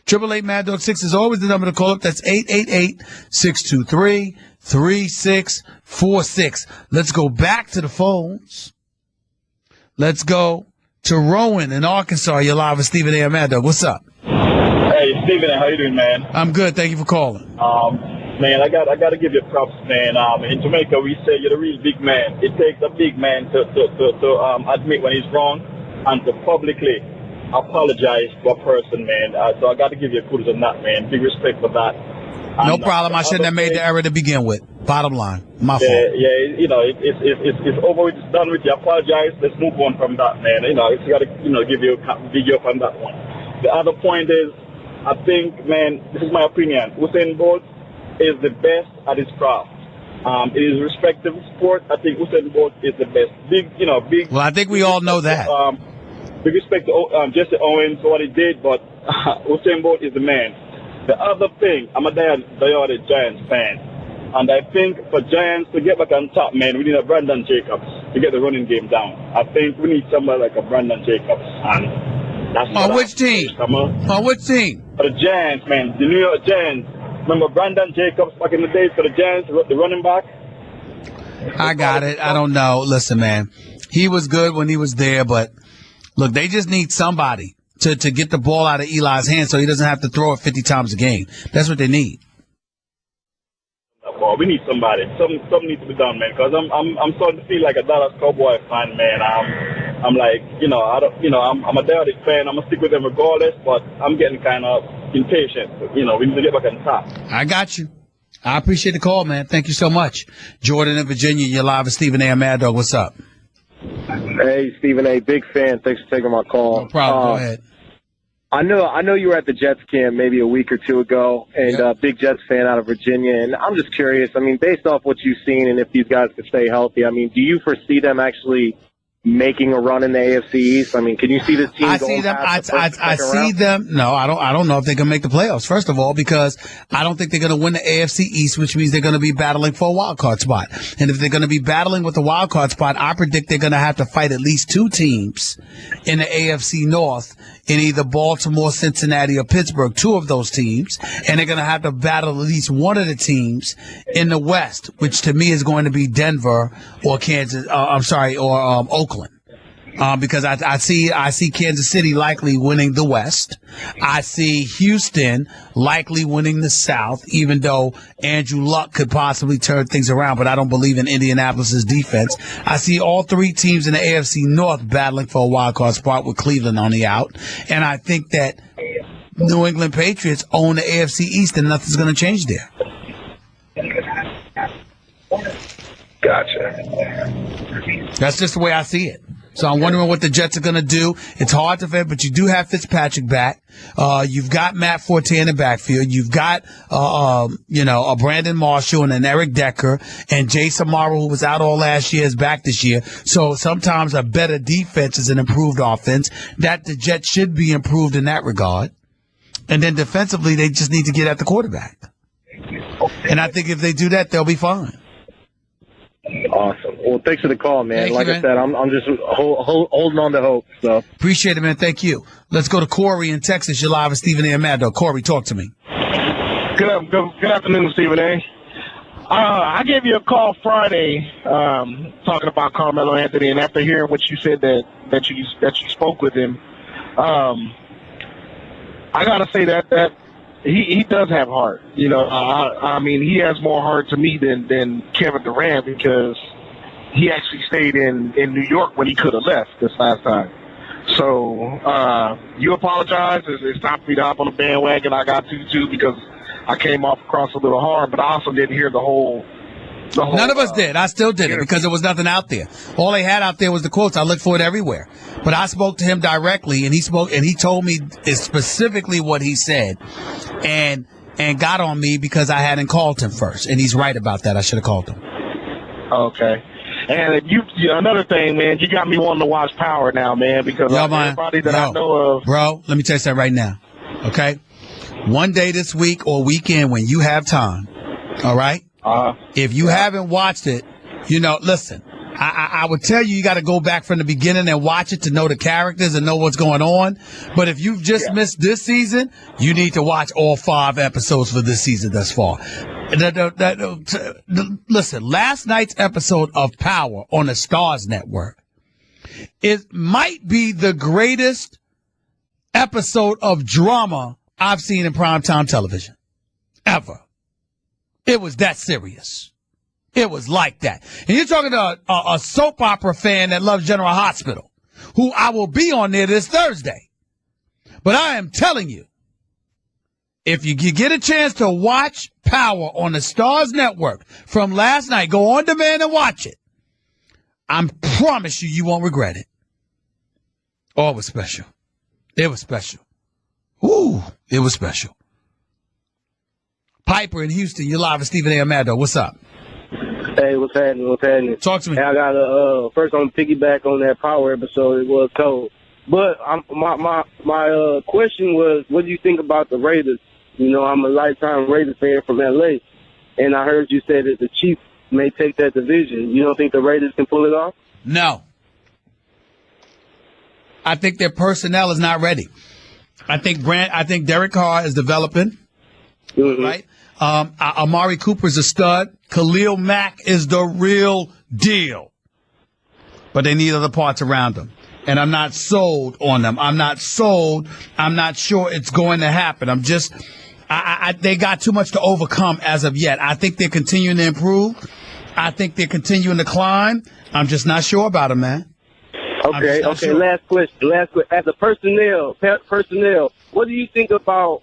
888 Mad Dog 6 is always the number to call up. That's 888-623-3646. Let's go back to the phones. Let's go to Rowan in Arkansas. You're live with Stephen A. Mad Dog. What's up? Hey, Stephen, how you doing, man? I'm good. Thank you for calling. Man, I got to give you props, man. In Jamaica, we say you're the real big man. It takes a big man to admit when he's wrong and to publicly apologize to a person, man. So I got to give you kudos on that, man. Big respect for that. No problem. I shouldn't have made the error to begin with. Bottom line, my fault. Yeah, it's over. It's done with. You apologize. Let's move on from that, man. It's got to, give you big up on that one. The other point is, I think, man, this is my opinion. Usain Bolt is the best at his craft. It is respective sport. I think Usain Bolt is the best. Big. Well, I think we all know that. Big respect to Jesse Owens for what he did, but Usain Bolt is the man. The other thing, I'm a diehard Giants fan, and I think for Giants to get back on top, man, we need a Brandon Jacobs. to get the running game down. I think we need somebody like a Brandon Jacobs. And that's on which team? On which team? For the Giants, man. The New York Giants. Remember Brandon Jacobs back in the days for the Giants, the running back? I got it. I don't know. Listen, man. He was good when he was there, but look, they just need somebody to get the ball out of Eli's hands so he doesn't have to throw it 50 times a game. That's what they need. Well, we need somebody. Something needs to be done, man. Because I'm starting to feel like a Dallas Cowboy fan, man. I'm like, I'm a Dallas fan. I'm gonna stick with them regardless. But I'm getting kind of impatient. We need to get back on top. I got you. I appreciate the call, man. Thank you so much. Jordan in Virginia, you're live with Stephen A. and Mad Dog. What's up? Hey, Stephen A. Big fan. Thanks for taking my call. No problem. Go ahead. I know you were at the Jets camp maybe a week or two ago, and big Jets fan out of Virginia. And I'm just curious. I mean, based off what you've seen, and if these guys could stay healthy, I mean, do you foresee them actually making a run in the AFC East? I mean, can you see this team? I see them. No, I don't know if they can make the playoffs. First of all, because I don't think they're going to win the AFC East, which means they're going to be battling for a wild card spot. And if they're going to be battling with the wild card spot, I predict they're going to have to fight at least two teams in the AFC North in either Baltimore, Cincinnati, or Pittsburgh, two of those teams. And they're going to have to battle at least one of the teams in the West, which to me is going to be Denver or Oakland. Because I see Kansas City likely winning the West. I see Houston likely winning the South, even though Andrew Luck could possibly turn things around, but I don't believe in Indianapolis's defense. I see all three teams in the AFC North battling for a wild card spot with Cleveland on the out. And I think that New England Patriots own the AFC East and nothing's going to change there. Gotcha. That's just the way I see it. So I'm wondering what the Jets are going to do. It's hard to fit, but you do have Fitzpatrick back. You've got Matt Forte in the backfield. You've got, a Brandon Marshall and an Eric Decker, and Jay Samara, who was out all last year, is back this year. So sometimes a better defense is an improved offense. That the Jets should be improved in that regard. And then defensively, they just need to get at the quarterback. And I think if they do that, they'll be fine. Awesome. Well, thanks for the call, man. Thank like you, I said, I'm just holding on to hope. So appreciate it, man. Thank you. Let's go to Corey in Texas. You're live with Stephen A. and Mad Dog. Corey, talk to me. Good afternoon, Stephen A. I gave you a call Friday talking about Carmelo Anthony, and after hearing what you said that you spoke with him, I gotta say that he does have heart. I mean, he has more heart to me than Kevin Durant, because he actually stayed in New York when he could have left this last time. So you apologize. It's time for me to hop on the bandwagon. I got to too, because I came off across a little hard, but I also didn't hear the whole. None of us did. I still did it because there was nothing out there. All they had out there was the quotes. I looked for it everywhere. But I spoke to him directly, and he told me specifically what he said, and got on me because I hadn't called him first. And he's right about that. I should have called him. Okay. And another thing, man, you got me wanting to watch Power now, man, because everybody that I know of. Bro, let me tell you something right now. Okay? One day this week or weekend when you have time, all right? If you haven't watched it, listen, I would tell you got to go back from the beginning and watch it to know the characters and know what's going on. But if you've just missed this season, you need to watch all 5 episodes for this season thus far. Listen, last night's episode of Power on the Stars Network, it might be the greatest episode of drama I've seen in primetime television ever. It was that serious. It was like that. And you're talking to a soap opera fan that loves General Hospital, who I will be on there this Thursday. But I am telling you, if you get a chance to watch Power on the Stars Network from last night, go on demand and watch it. I promise you won't regret it. Oh, it was special. It was special. Ooh, it was special. Piper in Houston, you're live with Stephen A. and Mad Dog. What's up? Hey, what's happening? Talk to me. Hey, I got first on piggyback on that Power episode. It was cold, but my question was, what do you think about the Raiders? I'm a lifetime Raiders fan from LA, and I heard you say that the Chiefs may take that division. You don't think the Raiders can pull it off? No. I think their personnel is not ready. I think Derek Carr is developing, right? Amari Cooper's a stud. Khalil Mack is the real deal. But they need other parts around them. And I'm not sold on them. I'm not sold. I'm not sure it's going to happen. They got too much to overcome as of yet. I think they're continuing to improve. I think they're continuing to climb. I'm just not sure about them, man. Okay. Sure. Last question. As a personnel, what do you think about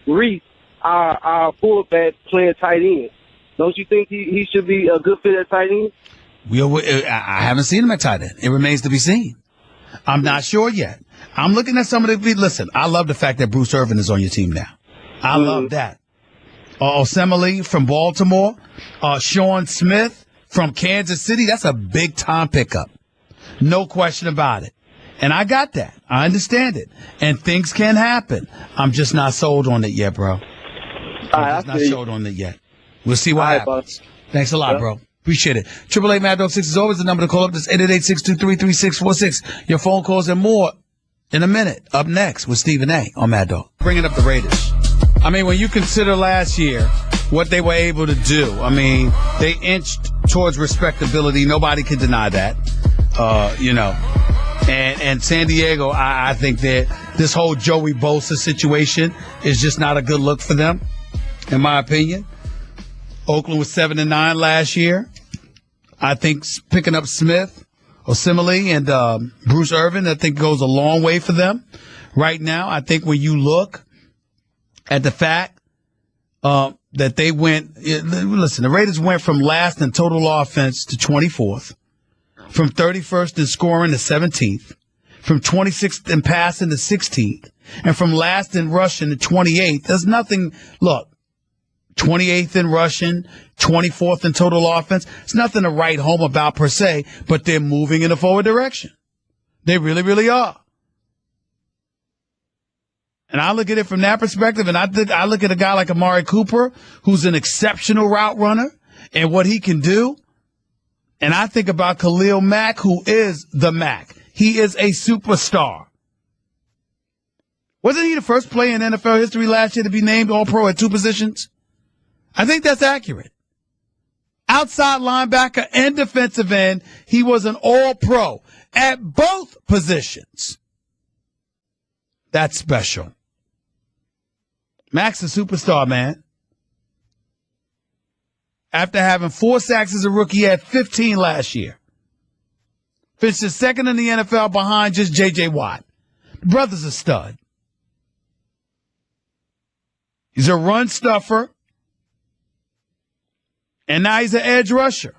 Reese, our fullback, playing tight end? Don't you think he should be a good fit at tight end? I haven't seen him at tight end. It remains to be seen. I'm not sure yet. I'm looking at some of the. Listen, I love the fact that Bruce Irvin is on your team now. I love that. Osemele from Baltimore, Sean Smith from Kansas City. That's a big time pickup. No question about it. And I got that. I understand it. And things can happen. I'm just not sold on it yet, bro. I'm just not sold on it yet. We'll see what happens. Thanks a lot, bro. Appreciate it. 888 Mad Dog 6 is always the number to call up. This 888-623-3646. Your phone calls and more in a minute. Up next with Stephen A. on Mad Dog. Bringing up the Raiders. I mean, when you consider last year what they were able to do, I mean, they inched towards respectability. Nobody can deny that. And San Diego, I think that this whole Joey Bosa situation is just not a good look for them, in my opinion. Oakland was 7-9 last year. I think picking up Smith, Osemele, and Bruce Irvin, I think goes a long way for them. Right now, I think when you look at the fact that they went, listen, the Raiders went from last in total offense to 24th, from 31st in scoring to 17th, from 26th in passing to 16th, and from last in rushing to 28th. There's nothing, look, 28th in rushing, 24th in total offense. It's nothing to write home about per se, but they're moving in a forward direction. They really, really are. And I look at it from that perspective, and I look at a guy like Amari Cooper, who's an exceptional route runner, and what he can do. And I think about Khalil Mack, who is the Mack. He is a superstar. Wasn't he the first player in NFL history last year to be named All-Pro at two positions? I think that's accurate. Outside linebacker and defensive end, he was an All-Pro at both positions. That's special. Mack's a superstar, man. After having 4 sacks as a rookie, he had 15 last year. Finished second in the NFL behind just J.J. Watt. The brother's a stud. He's a run stuffer. And now he's an edge rusher.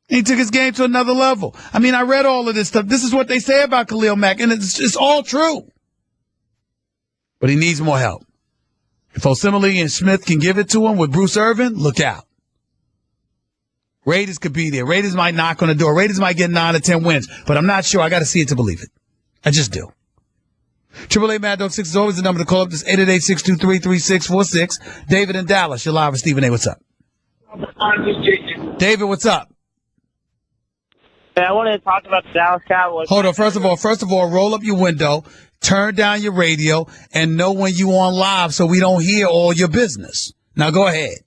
He took his game to another level. I mean, I read all of this stuff. This is what they say about Khalil Mack, and it's all true. But he needs more help. If Osemele and Smith can give it to him with Bruce Irvin, look out. Raiders could be there. Raiders might knock on the door. Raiders might get 9 or 10 wins, but I'm not sure. I got to see it to believe it. I just do. 888 Mad Dog 6 is always the number to call up. This 888-623-3646. David in Dallas, you're live with Stephen A. What's up? David, what's up? Hey, I wanted to talk about the Dallas Cowboys. Hold on. First of all, roll up your window, turn down your radio, and know when you on live so we don't hear all your business. Now go ahead.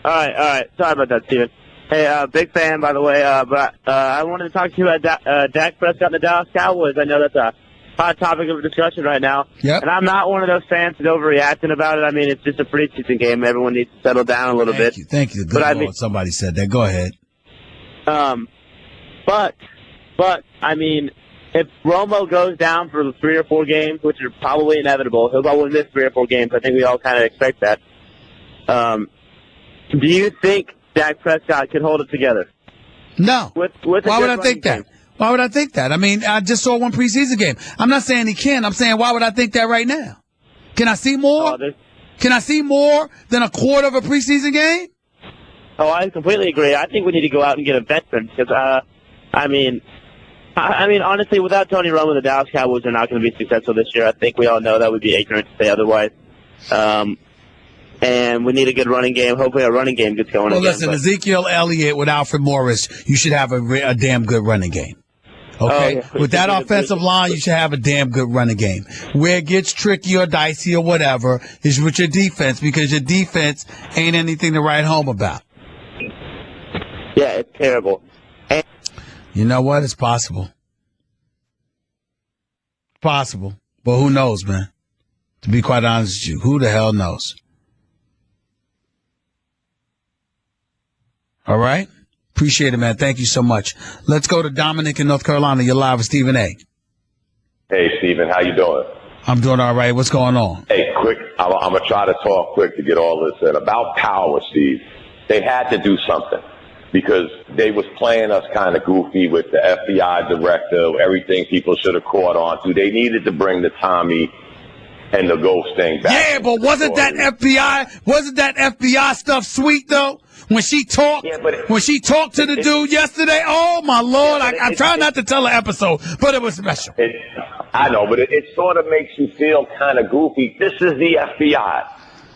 All right. Sorry about that, Steven. Hey, big fan, by the way. But I wanted to talk to you about Dak Prescott and the Dallas Cowboys. I know that's a hot topic of discussion right now. Yep. And I'm not one of those fans that's overreacting about it. I mean, it's just a preseason game. Everyone needs to settle down a little bit. Thank you. Good Lord, somebody said that. Go ahead. But I mean, if Romo goes down for 3 or 4 games, which are probably inevitable, he'll probably miss 3 or 4 games. I think we all kind of expect that. Do you think Dak Prescott could hold it together? No. Why would I think that? Why would I think that? I mean, I just saw one preseason game. I'm not saying he can. I'm saying, why would I think that right now? Can I see more? Can I see more than a quarter of a preseason game? Oh, I completely agree. I think we need to go out and get a veteran because, I mean, honestly, without Tony Romo, the Dallas Cowboys are not going to be successful this year. I think we all know that would be ignorant to say otherwise. And and we need a good running game. Hopefully our running game gets going Well, again. listen, Ezekiel Elliott with Alfred Morris, you should have a damn good running game. Okay? Oh, yeah. With that offensive line, you should have a damn good running game. Where it gets tricky or dicey or whatever is with your defense, because your defense ain't anything to write home about. Yeah, it's terrible. You know what? It's possible. Possible. But who knows, man? To be quite honest with you, who the hell knows? All right? Appreciate it, man. Thank you so much. Let's go to Dominic in North Carolina. You're live with Stephen A. Hey, Stephen, how you doing? I'm doing all right. What's going on? Hey, quick, I'm going to try to talk quick to get all this in. About power, Steve, they had to do something because they was playing us kind of goofy with the FBI director, everything people should have caught on to. They needed to bring the Tommy and the ghost thing back. Yeah, but wasn't that FBI stuff sweet, though? When she talked, when she talked to the dude yesterday, oh my Lord! I try not to tell an episode, but it was special. I know, but it sort of makes you feel kind of goofy. This is the FBI.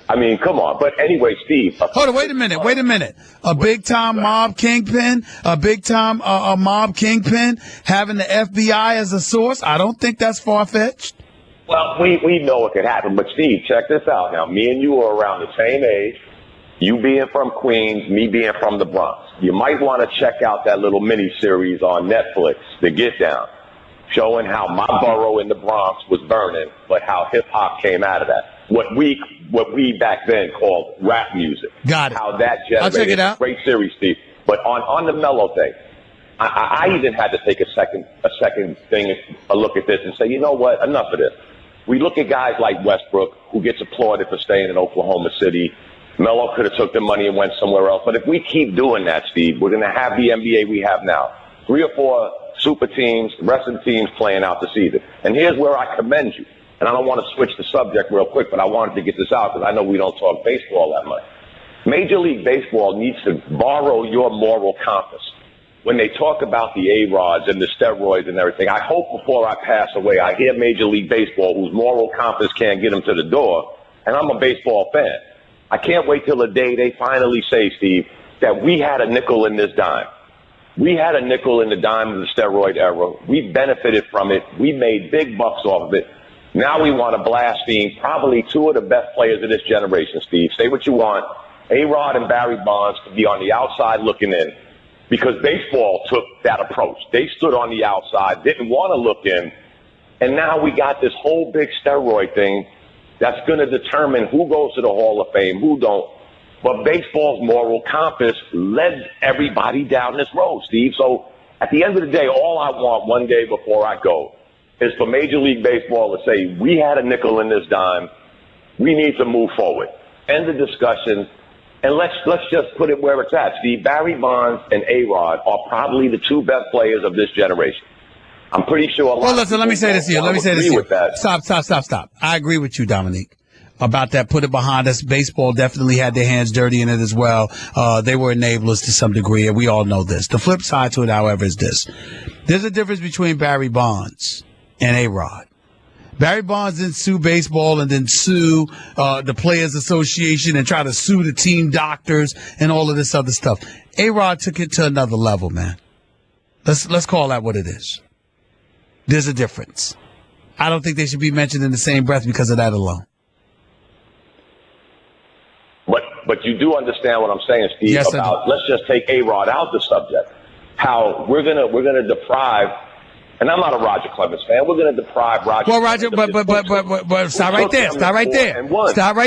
I mean, come on. But anyway, Steve. Hold on, wait a minute. A big time mob kingpin, a mob kingpin having the FBI as a source. I don't think that's far fetched. Well, we know it could happen, but Steve, check this out. Now, me and you are around the same age. You being from Queens, me being from the Bronx. You might want to check out that little mini-series on Netflix, The Get Down, showing how my borough in the Bronx was burning, but how hip-hop came out of that. What we back then called rap music. Got it. How that generated. I'll check it out. Great series, Steve. But on the mellow thing, I even had to take a second look at this and say, you know what, enough of this. We look at guys like Westbrook, who gets applauded for staying in Oklahoma City. Melo could have took the money and went somewhere else. But if we keep doing that, Steve, we're going to have the NBA we have now. 3 or 4 super teams, the rest of the teams playing out the season. And here's where I commend you. And I don't want to switch the subject real quick, but I wanted to get this out because I know we don't talk baseball that much. Major League Baseball needs to borrow your moral compass. When they talk about the A-Rods and the steroids and everything, I hope before I pass away, I hear Major League Baseball, whose moral compass can't get them to the door, and I'm a baseball fan. I can't wait till the day they finally say, Steve, that we had a nickel in this dime. We had a nickel in the dime of the steroid era. We benefited from it. We made big bucks off of it. Now we want to blaspheme probably 2 of the best players of this generation, Steve. Say what you want. A-Rod and Barry Bonds could be on the outside looking in because baseball took that approach. They stood on the outside, didn't want to look in, and now we got this whole big steroid thing that's going to determine who goes to the Hall of Fame, who don't. But baseball's moral compass led everybody down this road, Steve. So at the end of the day, all I want one day before I go is for Major League Baseball to say, we had a nickel in this dime. We need to move forward. End the discussion. And let's just put it where it's at, Steve. Barry Bonds and A-Rod are probably the 2 best players of this generation. I'm pretty sure. Well, listen, let me say this here. Stop. I agree with you, Dominique, about that. Put it behind us. Baseball definitely had their hands dirty in it as well. They were enablers to some degree, and we all know this. The flip side to it, however, is this. There's a difference between Barry Bonds and A-Rod. Barry Bonds didn't sue baseball and then sue the Players Association and try to sue the team doctors and all of this other stuff. A-Rod took it to another level, man. Let's call that what it is. There's a difference. I don't think they should be mentioned in the same breath because of that alone. But you do understand what I'm saying, Steve, yes, about let's just take A-Rod out the subject. How we're gonna deprive, and I'm not a Roger Clemens fan, we're gonna deprive Roger. Well, Roger, but stop right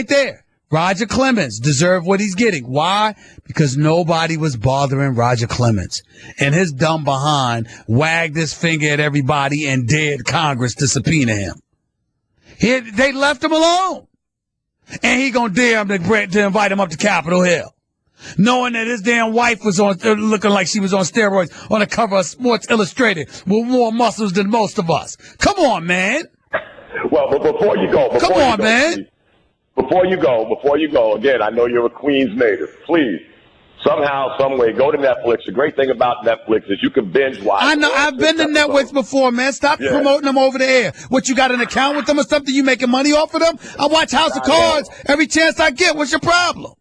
there. Roger Clemens deserved what he's getting. Why? Because nobody was bothering Roger Clemens. And his dumb behind wagged his finger at everybody and dared Congress to subpoena him. They left him alone. And he gonna dare him to invite him up to Capitol Hill. Knowing that his damn wife was looking like she was on steroids on the cover of Sports Illustrated with more muscles than most of us. Come on, man. Well, but before you go, man. Before you go, again, I know you're a Queens native. Please Somehow, some way, go to Netflix. The great thing about Netflix is you can binge watch. I know. I've been to Netflix before, man. Stop promoting them over the air. What, you got an account with them or something? You making money off of them? I watch House of Cards every chance I get. What's your problem?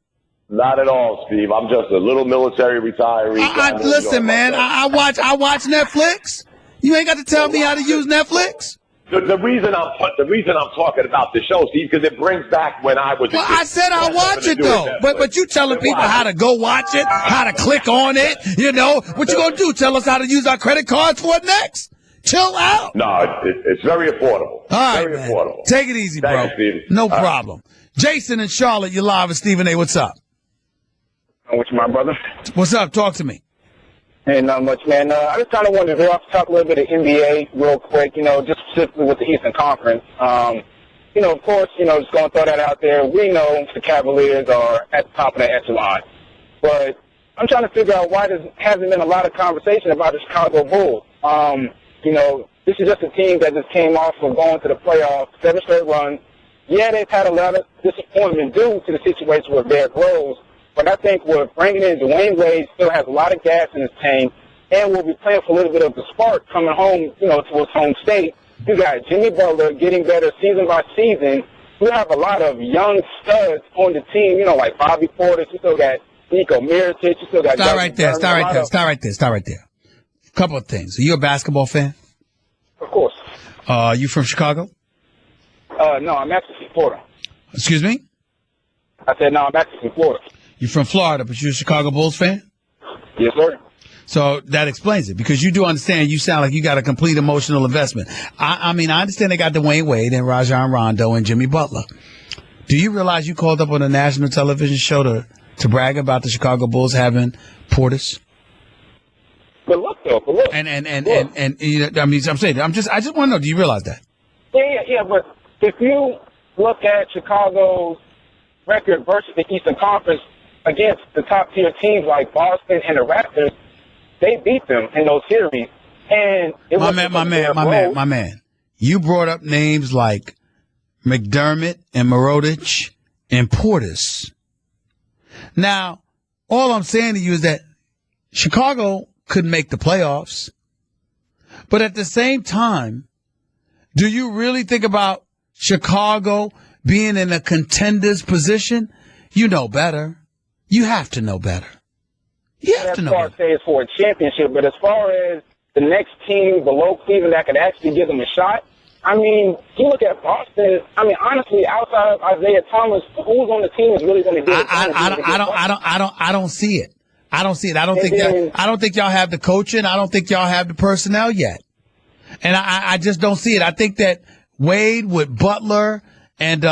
Not at all, Steve. I'm just a little military retiree. Listen, man. I watch Netflix. You ain't got to tell me how to use Netflix. The reason I'm talking about the show, Steve, because it brings back when I was. Well, I said I watch it though, but you telling people how to go watch it, how to click on it. You know what you gonna do? Tell us how to use our credit cards for it next? Chill out. No, it's very affordable. All right, very affordable. Take it easy, bro. Thank you, Steve. No problem. Jason in Charlotte, you're live with Stephen A. What's up? What's my brother? What's up? Talk to me. Hey, not much, man. I just kind of wanted to talk a little bit of NBA real quick, just specifically with the Eastern Conference. Of course, just going to throw that out there. We know the Cavaliers are at the top of the echelon. But I'm trying to figure out why there hasn't been a lot of conversation about the Chicago Bulls. This is just a team that just came off of going to the playoffs, 7 straight runs. Yeah, they've had a lot of disappointment due to the situation with Derrick Rose. But I think with bringing in Dwayne Wade still has a lot of gas in his tank, and we'll be playing for a little bit of the spark coming home, to his home state. You got Jimmy Butler getting better season by season. You have a lot of young studs on the team, like Bobby Portis. You still got Nico Mirotic. You still got Start right there. A couple of things. Are you a basketball fan? Of course. You from Chicago? No, I'm actually from Florida. Excuse me? I said, no, I'm actually from Florida. You're from Florida, but you're a Chicago Bulls fan? Yes, sir. So that explains it, because you do understand you sound like you got a complete emotional investment. I understand they got Dwayne Wade and Rajon Rondo and Jimmy Butler. Do you realize you called up on a national television show to brag about the Chicago Bulls having Portis? But look, though. But look. And I'm saying, I just want to know, do you realize that? Yeah, but if you look at Chicago's record versus the Eastern Conference, against the top-tier teams like Boston and the Raptors, they beat them in those series. And my man. You brought up names like McDermott and Mirotic and Portis. Now, all I'm saying to you is that Chicago couldn't make the playoffs. But at the same time, do you really think about Chicago being in a contender's position? You know better. You have to know better. You have to know better. As far as for a championship, but as far as the next team below Cleveland that could actually give them a shot, you look at Boston. Honestly, outside of Isaiah Thomas, who's on the team is really going to do it? I don't see it. I don't see it. I don't think y'all have the coaching. I don't think y'all have the personnel yet. And I just don't see it. I think that Wade with Butler and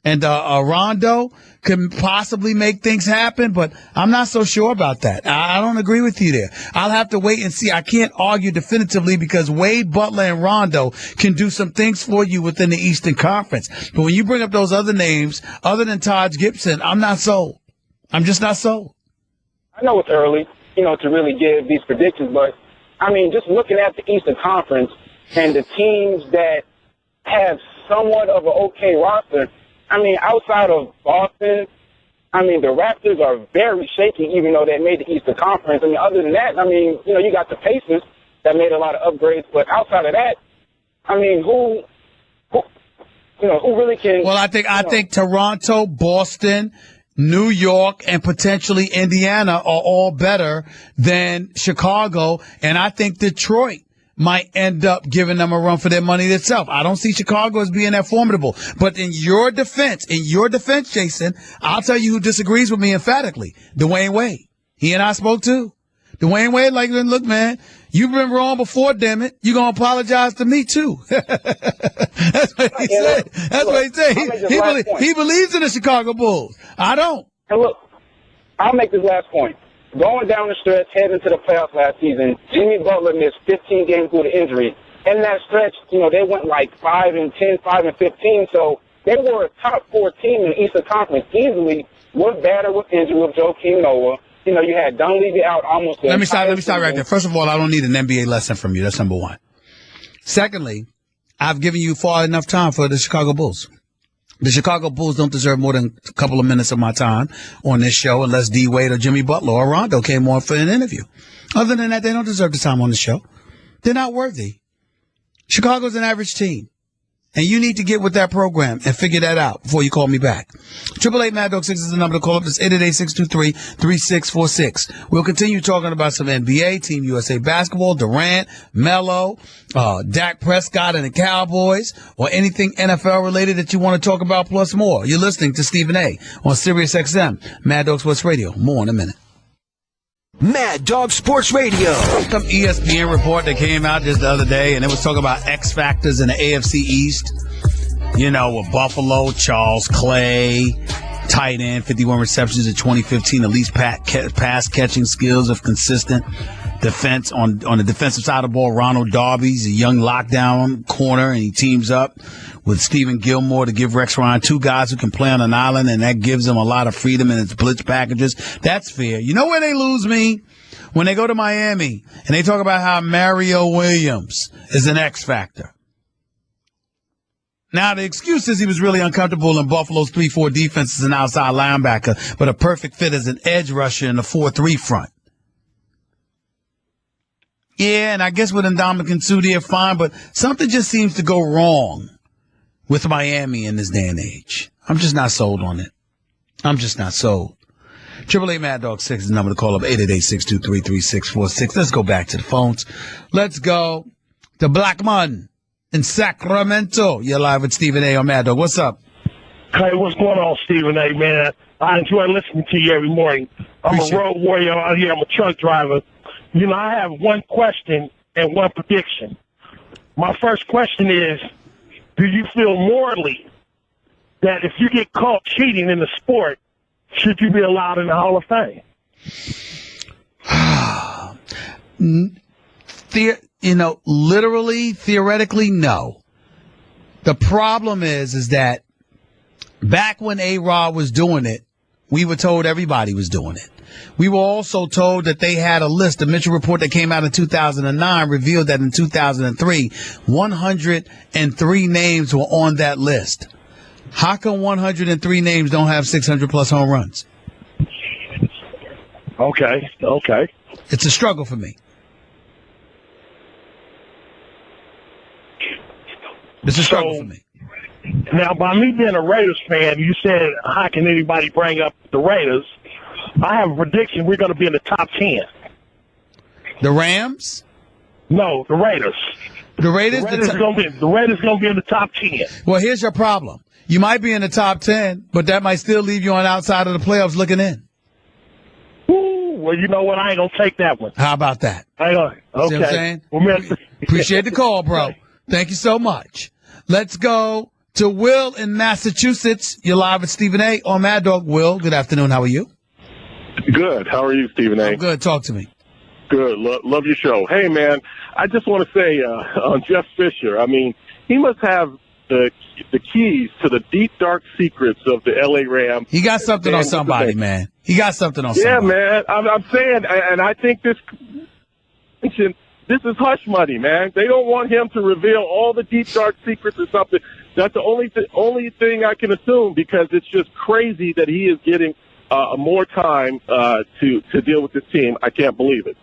Rondo could possibly make things happen, but I'm not so sure about that. I don't agree with you there. I'll have to wait and see. I can't argue definitively because Wade, Butler, and Rondo can do some things for you within the Eastern Conference. But when you bring up those other names, other than Taj Gibson, I'm not sold. I'm just not sold. I know it's early, to really give these predictions, but, just looking at the Eastern Conference and the teams that have somewhat of an okay roster, outside of Boston, the Raptors are very shaky, even though they made the Eastern Conference. Other than that, you got the Pacers that made a lot of upgrades. But outside of that, who really can? Well, I think Toronto, Boston, New York, and potentially Indiana are all better than Chicago, and I think Detroit might end up giving them a run for their money itself. I don't see Chicago as being that formidable. But in your defense, Jason, I'll tell you who disagrees with me emphatically. Dwayne Wade. He and I spoke too. Dwayne Wade, look, man, you've been wrong before, damn it. You're going to apologize to me too. That's what he said. He believes in the Chicago Bulls. I don't. And look, I'll make this last point. Going down the stretch, heading to the playoffs last season, Jimmy Butler missed 15 games due to injury. In that stretch, they went like 5-10, 5-15. So they were a top 4 team in the Eastern Conference easily. We're better with injury with Joakim Noah. You had Dunleavy out almost. Let me stop right there. First of all, I don't need an NBA lesson from you. That's number one. Secondly, I've given you far enough time for the Chicago Bulls. The Chicago Bulls don't deserve more than a couple of minutes of my time on this show unless D. Wade or Jimmy Butler or Rondo came on for an interview. Other than that, they don't deserve the time on the show. They're not worthy. Chicago's an average team. And you need to get with that program and figure that out before you call me back. 888 Mad Dog 6 is the number to call up. It's 888-623-3646. We'll continue talking about some NBA, Team USA basketball, Durant, Melo, Dak Prescott and the Cowboys, or anything NFL related that you want to talk about, plus more. You're listening to Stephen A. on Sirius XM, Mad Dog Sports Radio. More in a minute. Mad Dog Sports Radio. Some ESPN report that came out just the other day, and it was talking about X factors in the AFC East. You know, with Buffalo, Charles Clay, tight end, 51 receptions in 2015, at least pass catching skills of consistent defense on the defensive side of the ball. Ronald Darby's a young lockdown corner, and he teams up with Stephen Gilmore to give Rex Ryan two guys who can play on an island, and that gives them a lot of freedom in its blitz packages. That's fair. You know where they lose me? When they go to Miami and they talk about how Mario Williams is an X factor. Now, the excuse is he was really uncomfortable in Buffalo's 3-4 defense as an outside linebacker, but a perfect fit as an edge rusher in the 4-3 front. Yeah, and I guess with Ndamukong Suh, they're fine, but something just seems to go wrong with Miami in this day and age. I'm just not sold on it. I'm just not sold. 888 Mad Dog 6 is the number to call up, 888-623-3646. Let's go back to the phones. Let's go to Blackman in Sacramento. You're live with Stephen A. on Mad Dog. What's up? Hey, what's going on, Stephen A., man? I enjoy listening to you every morning. I'm a road warrior out here. I'm a truck driver. You know, I have one question and one prediction. My first question is, do you feel morally that if you get caught cheating in the sport, should you be allowed in the Hall of Fame? Literally, theoretically, no. The problem is that back when A-Rod was doing it, we were told everybody was doing it. We were also told that they had a list. The Mitchell report that came out in 2009 revealed that in 2003, 103 names were on that list. How come 103 names don't have 600-plus home runs? Okay. It's a struggle for me. It's a struggle for me. Now, by me being a Raiders fan, you said, how can anybody bring up the Raiders? I have a prediction we're going to be in the top 10. The Rams? No, the Raiders. The Raiders going to be in the top 10. Well, here's your problem. You might be in the top 10, but that might still leave you on the outside of the playoffs looking in. Ooh, well, you know what? I ain't going to take that one. How about that? Okay. See what I'm saying? Appreciate the call, bro. Thank you so much. Let's go to Will in Massachusetts. You're live with Stephen A. on Mad Dog. Will, good afternoon. How are you? Good. How are you, Stephen A? I'm good. Talk to me. Good. Love your show. Hey, man, I just want to say on Jeff Fisher, I mean, he must have the keys to the deep, dark secrets of the L.A. Rams. He got something on somebody, man. He got something on somebody. Yeah, man. I'm saying, and I think this is hush money, man. They don't want him to reveal all the deep, dark secrets or something. That's the only thing I can assume, because it's just crazy that he is getting more time to deal with this team. I can't believe it.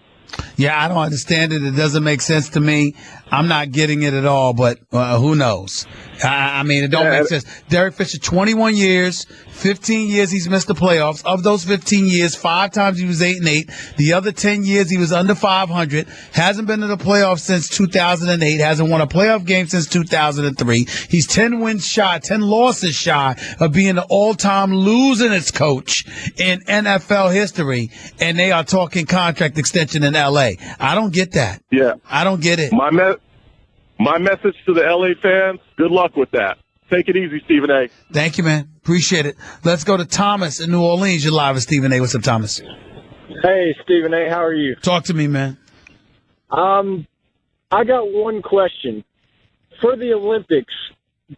Yeah, I don't understand it. It doesn't make sense to me. I'm not getting it at all, but who knows? I mean, it don't make sense. Derek Fisher, 21 years, 15 years he's missed the playoffs. Of those 15 years, 5 times he was 8-8. The other 10 years he was under 500. Hasn't been to the playoffs since 2008. Hasn't won a playoff game since 2003. He's 10 losses shy of being the all-time losingest coach in NFL history. And they are talking contract extension in L.A. I don't get that. Yeah. I don't get it. My message to the L.A. fans, good luck with that. Take it easy, Stephen A. Thank you, man. Appreciate it. Let's go to Thomas in New Orleans. You're live with Stephen A. What's up, Thomas? Hey, Stephen A. How are you? Talk to me, man. I got one question. For the Olympics,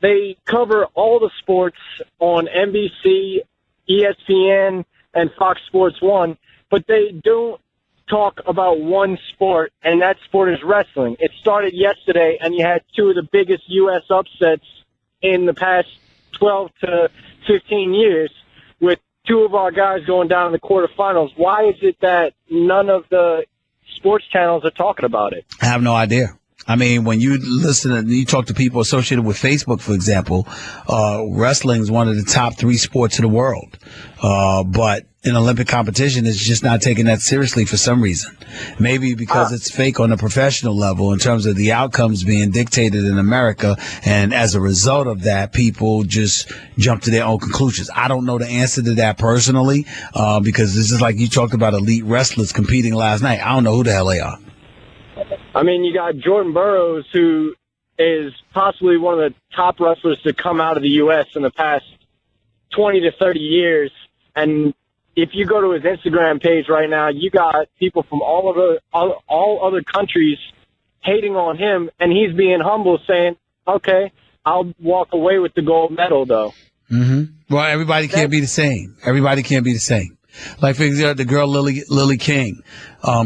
they cover all the sports on NBC, ESPN, and Fox Sports 1, but they don't talk about one sport, and that sport is wrestling. It started yesterday, and you had 2 of the biggest U.S. upsets in the past 12 to 15 years with two of our guys going down in the quarterfinals. Why is it that none of the sports channels are talking about it? I have no idea. I mean, when you listen and you talk to people associated with Facebook, for example, wrestling is one of the top 3 sports in the world. But in Olympic competition, it's just not taking that seriously for some reason. Maybe because it's fake on a professional level in terms of the outcomes being dictated in America. And as a result of that, people just jump to their own conclusions. I don't know the answer to that personally, because this is like you talked about elite wrestlers competing last night. I don't know who the hell they are. I mean, you got Jordan Burroughs, who is possibly one of the top wrestlers to come out of the U.S. in the past 20 to 30 years. And if you go to his Instagram page right now, you got people from all other countries hating on him, and he's being humble, saying, okay, I'll walk away with the gold medal, though. Mm-hmm. Well, everybody can't be the same. Everybody can't be the same. Like, for example, the girl Lily King,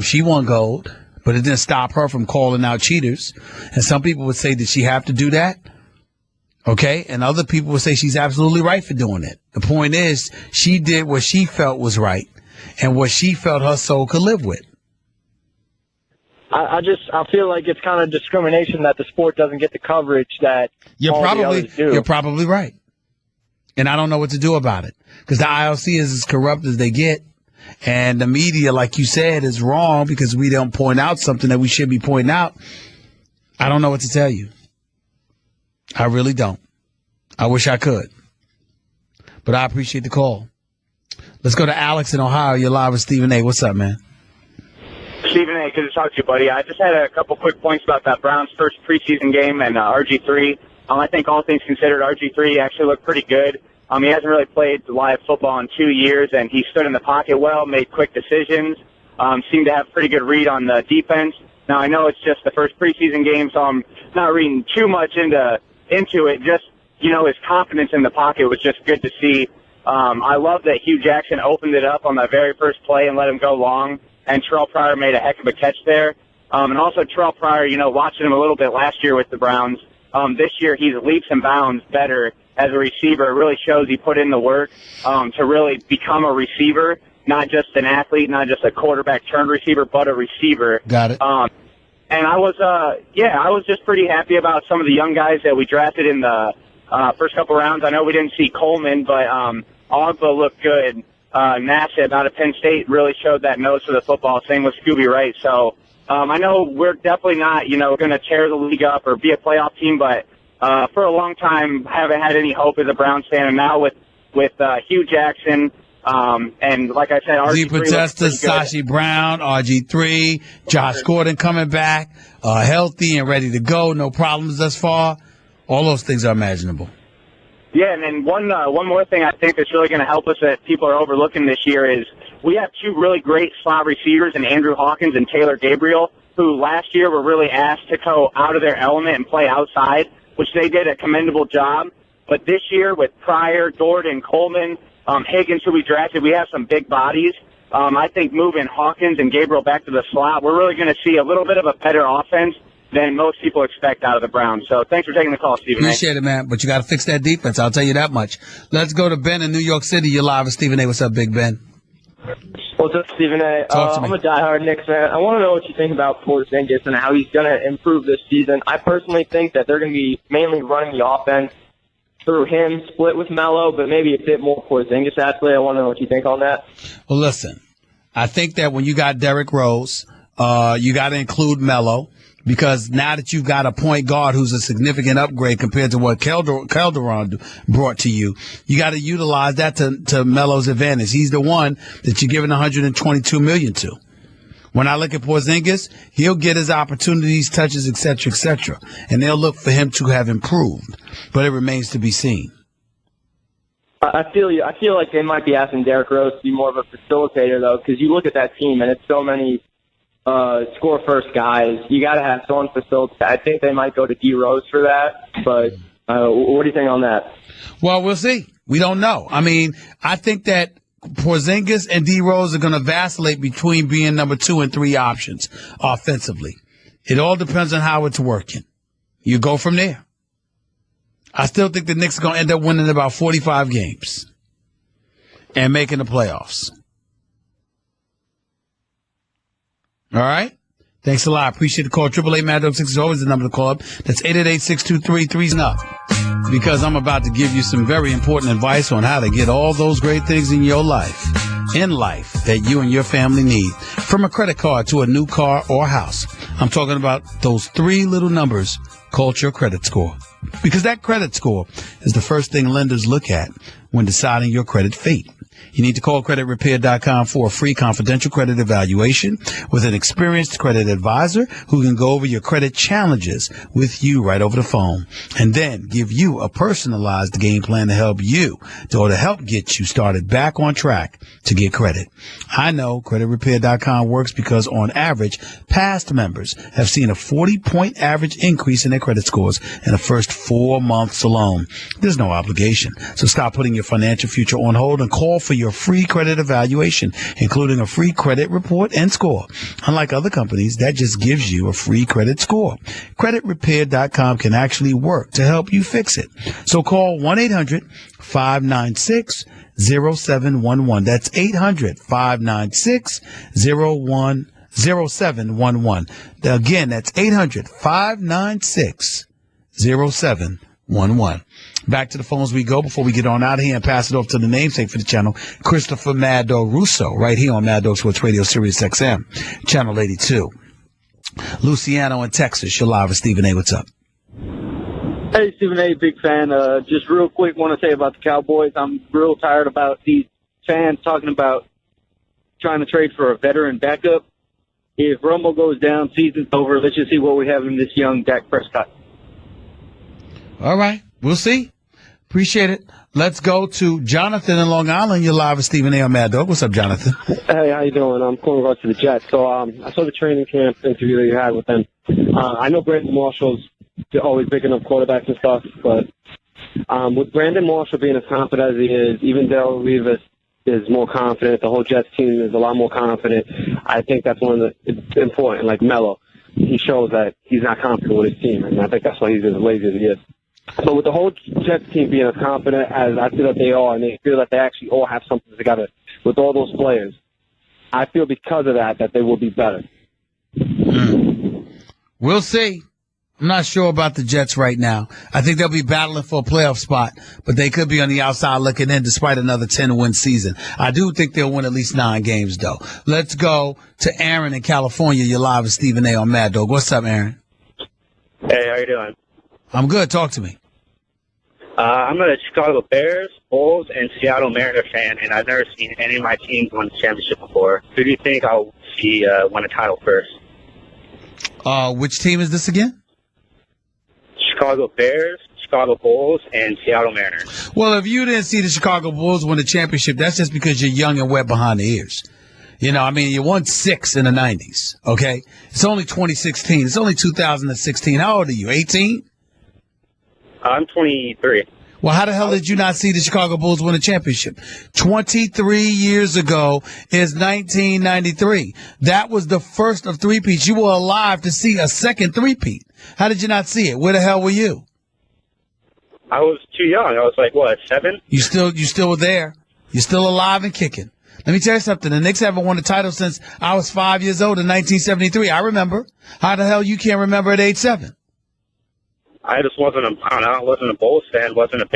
she won gold. But it didn't stop her from calling out cheaters. And some people would say, did she have to do that? Okay. And other people would say she's absolutely right for doing it. The point is, she did what she felt was right and what she felt her soul could live with. I feel like it's kind of discrimination that the sport doesn't get the coverage that all the others do. You're probably right. And I don't know what to do about it because the IOC is as corrupt as they get. And the media, like you said, is wrong because we don't point out something that we should be pointing out. I don't know what to tell you. I really don't. I wish I could. But I appreciate the call. Let's go to Alex in Ohio. You're live with Stephen A. What's up, man? Stephen A., good to talk to you, buddy. I just had a couple quick points about that Browns' first preseason game and RG3. I think all things considered, RG3 actually looked pretty good. He hasn't really played live football in 2 years, and he stood in the pocket well, made quick decisions, seemed to have pretty good read on the defense. Now, I know it's just the first preseason game, so I'm not reading too much into it. Just, his confidence in the pocket was just good to see. I love that Hugh Jackson opened it up on the very first play and let him go long, and Terrell Pryor made a heck of a catch there. And also Terrell Pryor, watching him a little bit last year with the Browns, this year he's leaps and bounds better as a receiver. It really shows he put in the work to really become a receiver, not just an athlete, not just a quarterback turned receiver, but a receiver. Got it. And I was just pretty happy about some of the young guys that we drafted in the first couple rounds. I know we didn't see Coleman, but Ogba looked good. Nassib out of Penn State really showed that nose for the football. Same with Scooby Wright. So I know we're definitely not, going to tear the league up or be a playoff team, but for a long time, haven't had any hope as a Browns fan. And now with Hugh Jackson, and like I said, RG3 Podesta, Sashi Brown, RG3, Josh Gordon coming back, healthy and ready to go, no problems thus far. All those things are imaginable. Yeah, and then one more thing I think that's really going to help us that people are overlooking this year is we have two really great slot receivers in Andrew Hawkins and Taylor Gabriel, who last year were really asked to go out of their element and play outside, which they did a commendable job. But this year with Pryor, Gordon, Coleman, Higgins, who we drafted, we have some big bodies. I think moving Hawkins and Gabriel back to the slot, we're really going to see a little bit of a better offense than most people expect out of the Browns. So thanks for taking the call, Stephen A. Appreciate it, man. But you got to fix that defense. I'll tell you that much. Let's go to Ben in New York City. You're live with Stephen A. What's up, Big Ben? What's up, Stephen A? I'm a diehard Knicks fan. I want to know what you think about Porzingis and how he's going to improve this season. I personally think that they're going to be mainly running the offense through him, split with Melo, but maybe a bit more Porzingis athlete. I want to know what you think on that. Well, listen, I think that when you got Derrick Rose, you got to include Melo. Because now that you've got a point guard who's a significant upgrade compared to what Calderon brought to you, you got to utilize that to Melo's advantage. He's the one that you're giving $122 million to. When I look at Porzingis, he'll get his opportunities, touches, et cetera, and they'll look for him to have improved. But it remains to be seen. I feel you. I feel like they might be asking Derrick Rose to be more of a facilitator, though, because you look at that team and it's so many score first guys. You got to have someone facilitate. I think they might go to D Rose for that. But what do you think on that? Well, we'll see. We don't know. I mean, I think that Porzingis and D Rose are going to vacillate between being number 2 and 3 options offensively. It all depends on how it's working. You go from there. I still think the Knicks are going to end up winning about 45 games and making the playoffs. All right? Thanks a lot. Appreciate the call. 888 Mad Dog 6 is always the number to call up. That's 888-623-3 because I'm about to give you some very important advice on how to get all those great things in your life, that you and your family need. From a credit card to a new car or house. I'm talking about those 3 little numbers called your credit score. Because that credit score is the first thing lenders look at when deciding your credit fate. You need to call creditrepair.com for a free confidential credit evaluation with an experienced credit advisor who can go over your credit challenges with you right over the phone and then give you a personalized game plan to help get you started back on track to get credit. I know creditrepair.com works because on average, past members have seen a 40-point average increase in their credit scores in the first 4 months alone. There's no obligation, so stop putting your financial future on hold and call for your free credit evaluation, including a free credit report and score. Unlike other companies, that just gives you a free credit score. CreditRepair.com can actually work to help you fix it. So call 1-800-596-0711. That's 800-596-0711. Again, that's 800-596-0711. Back to the phones we go before we get on out of here and pass it off to the namesake for the channel, Christopher Mad Dog Russo, right here on Mad Dog Sports Radio, Sirius XM, Channel 82. Luciano in Texas, you're live with Stephen A. What's up? Hey, Stephen A., big fan. Just real quick, want to say about the Cowboys, I'm real tired about these fans talking about trying to trade for a veteran backup. If Romo goes down, season's over. Let's just see what we have in this young Dak Prescott. All right. We'll see. Appreciate it. Let's go to Jonathan in Long Island. You're live with Stephen A. on Mad Dog. What's up, Jonathan? Hey, how you doing? I'm calling regards to the Jets. So I saw the training camp interview that you had with them. I know Brandon Marshall's always picking up quarterbacks and stuff, but with Brandon Marshall being as confident as he is, even though Revis is more confident, the whole Jets team is a lot more confident. I think that's one of the important, like Melo. He shows that he's not confident with his team, and I think that's why he's as lazy as he is. So with the whole Jets team being as confident as I feel that they are, and they feel that they actually all have something together with all those players, I feel because of that they will be better. We'll see. I'm not sure about the Jets right now. I think they'll be battling for a playoff spot, but they could be on the outside looking in despite another 10-win season. I do think they'll win at least 9 games, though. Let's go to Aaron in California. You're live with Stephen A. on Mad Dog. What's up, Aaron? Hey, how you doing? I'm good. Talk to me. I'm a Chicago Bears, Bulls, and Seattle Mariners fan, and I've never seen any of my teams win the championship before. Who do you think I'll see win a title first? Which team is this again? Chicago Bears, Chicago Bulls, and Seattle Mariners. Well, if you didn't see the Chicago Bulls win the championship, that's just because you're young and wet behind the ears. You know, I mean, you won 6 in the 90s, okay? It's only 2016. It's only 2016. How old are you, 18? I'm 23. Well, how the hell did you not see the Chicago Bulls win a championship? 23 years ago is 1993. That was the first of three-peats. You were alive to see a second three-peat. How did you not see it? Where the hell were you? I was too young. I was like, what, 7? You still were there. You're still alive and kicking. Let me tell you something. The Knicks haven't won a title since I was 5 years old in 1973. I remember. How the hell you can't remember at age 7? I just wasn't a Bulls fan, wasn't a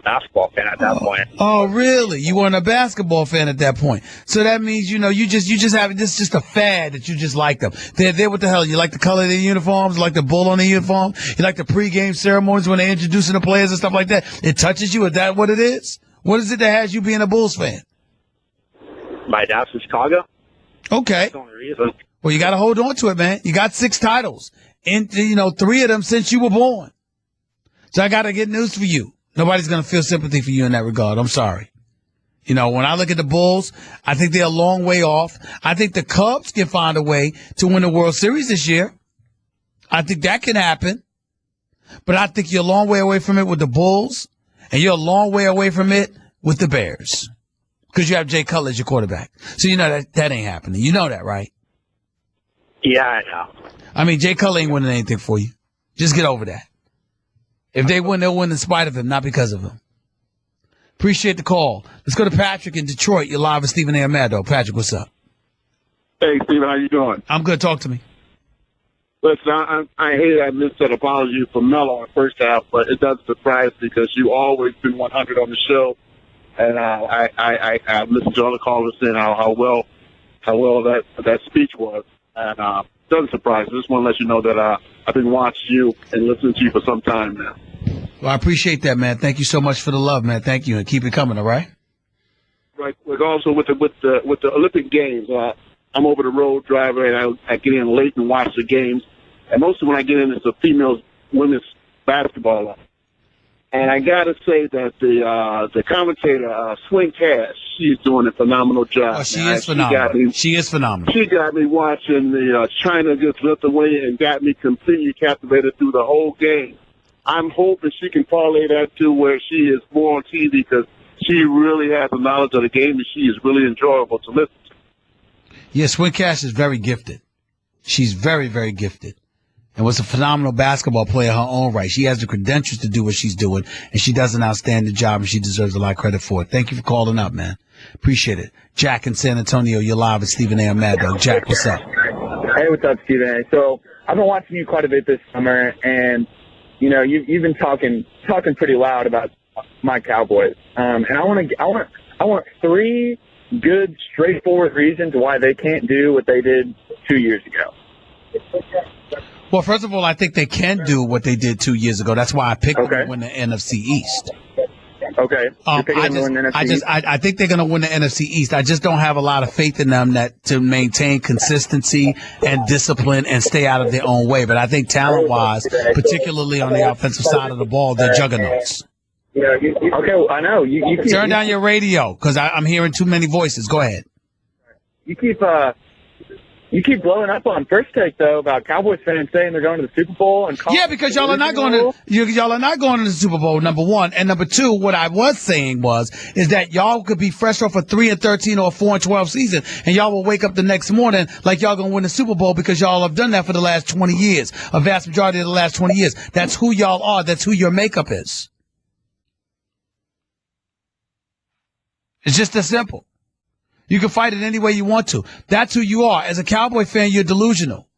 basketball fan at that point. Oh, really? You weren't a basketball fan at that point. So that means, you just have this just a fad that you just like them. They're what the hell? You like the color of their uniforms? You like the bull on the uniform? You like the pregame ceremonies when they're introducing the players and stuff like that? It touches you? Is that what it is? What is it that has you being a Bulls fan? My dad's from Chicago. Okay. That's the only reason. Well, you got to hold on to it, man. You got 6 titles. And, 3 of them since you were born. So I got to get news for you. Nobody's going to feel sympathy for you in that regard. I'm sorry. When I look at the Bulls, I think they're a long way off. I think the Cubs can find a way to win the World Series this year. I think that can happen. But I think you're a long way away from it with the Bulls, and you're a long way away from it with the Bears. Because you have Jay Cutler as your quarterback. So you know that ain't happening. You know that, right? Yeah, I know. I mean, Jay Cutler ain't winning anything for you. Just get over that. If they win, they'll win in spite of him, not because of him. Appreciate the call. Let's go to Patrick in Detroit. You're live with Stephen A. and Mad Dog. Patrick, what's up? Hey, Stephen, how you doing? I'm good. Talk to me. Listen, I hate I missed that apology for Melo in the first half, but it doesn't surprise me because you always been 100 on the show, and I listened to other callers saying how well that speech was, and it doesn't surprise me. I just want to let you know that I've been watching you and listening to you for some time now. Well, I appreciate that, man. Thank you so much for the love, man. Thank you, and keep it coming. All right. Right. Like also with the Olympic Games, I'm over the road driver, and I get in late and watch the games. And mostly when I get in, it's a women's basketball. And I got to say that the commentator, Swing Cash, she's doing a phenomenal job. Oh, she is phenomenal. She is phenomenal. She got me watching the China against Lithuania and got me completely captivated through the whole game. I'm hoping she can parlay that to where she is more on TV because she really has the knowledge of the game and she is really enjoyable to listen to. Yes, Swing Cash is very gifted. She's very, very gifted. And was a phenomenal basketball player in her own right. She has the credentials to do what she's doing, and she does an outstanding job, and she deserves a lot of credit for it. Thank you for calling up, man. Appreciate it. Jack in San Antonio, you're live with Stephen A. and Mad Dog. Jack, what's up? Hey, what's up, Stephen A.? So I've been watching you quite a bit this summer, and you've been talking pretty loud about my Cowboys. And I want 3 good, straightforward reasons why they can't do what they did 2 years ago. Well, first of all, I think they can do what they did 2 years ago. That's why I picked them to win the NFC East. Okay. I think they're going to win the NFC East. I just don't have a lot of faith in them to maintain consistency and discipline and stay out of their own way. But I think talent-wise, particularly on the offensive side of the ball, they're juggernauts. Okay, well, I know. You Turn down your radio because I'm hearing too many voices. Go ahead. You keep blowing up on First Take though about Cowboys fans saying they're going to the Super Bowl and because y'all are not going to the Super Bowl, number one, and number two. What I was saying is that y'all could be fresh off a 3-13 or a 4-12 season, and y'all will wake up the next morning like y'all gonna win the Super Bowl because y'all have done that for the last 20 years, a vast majority of the last 20 years. That's who y'all are. That's who your makeup is. It's just that simple. You can fight it any way you want to. That's who you are. As a Cowboy fan, you're delusional.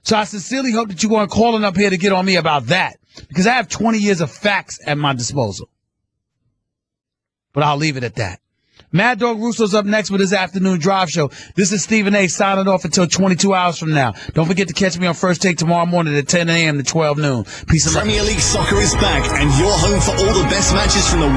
So I sincerely hope that you weren't calling up here to get on me about that, because I have 20 years of facts at my disposal. But I'll leave it at that. Mad Dog Russo's up next with his afternoon drive show. This is Stephen A. signing off until 22 hours from now. Don't forget to catch me on First Take tomorrow morning at 10 a.m. to 12 noon. Peace and love. Premier League Soccer is back, and you're home for all the best matches from the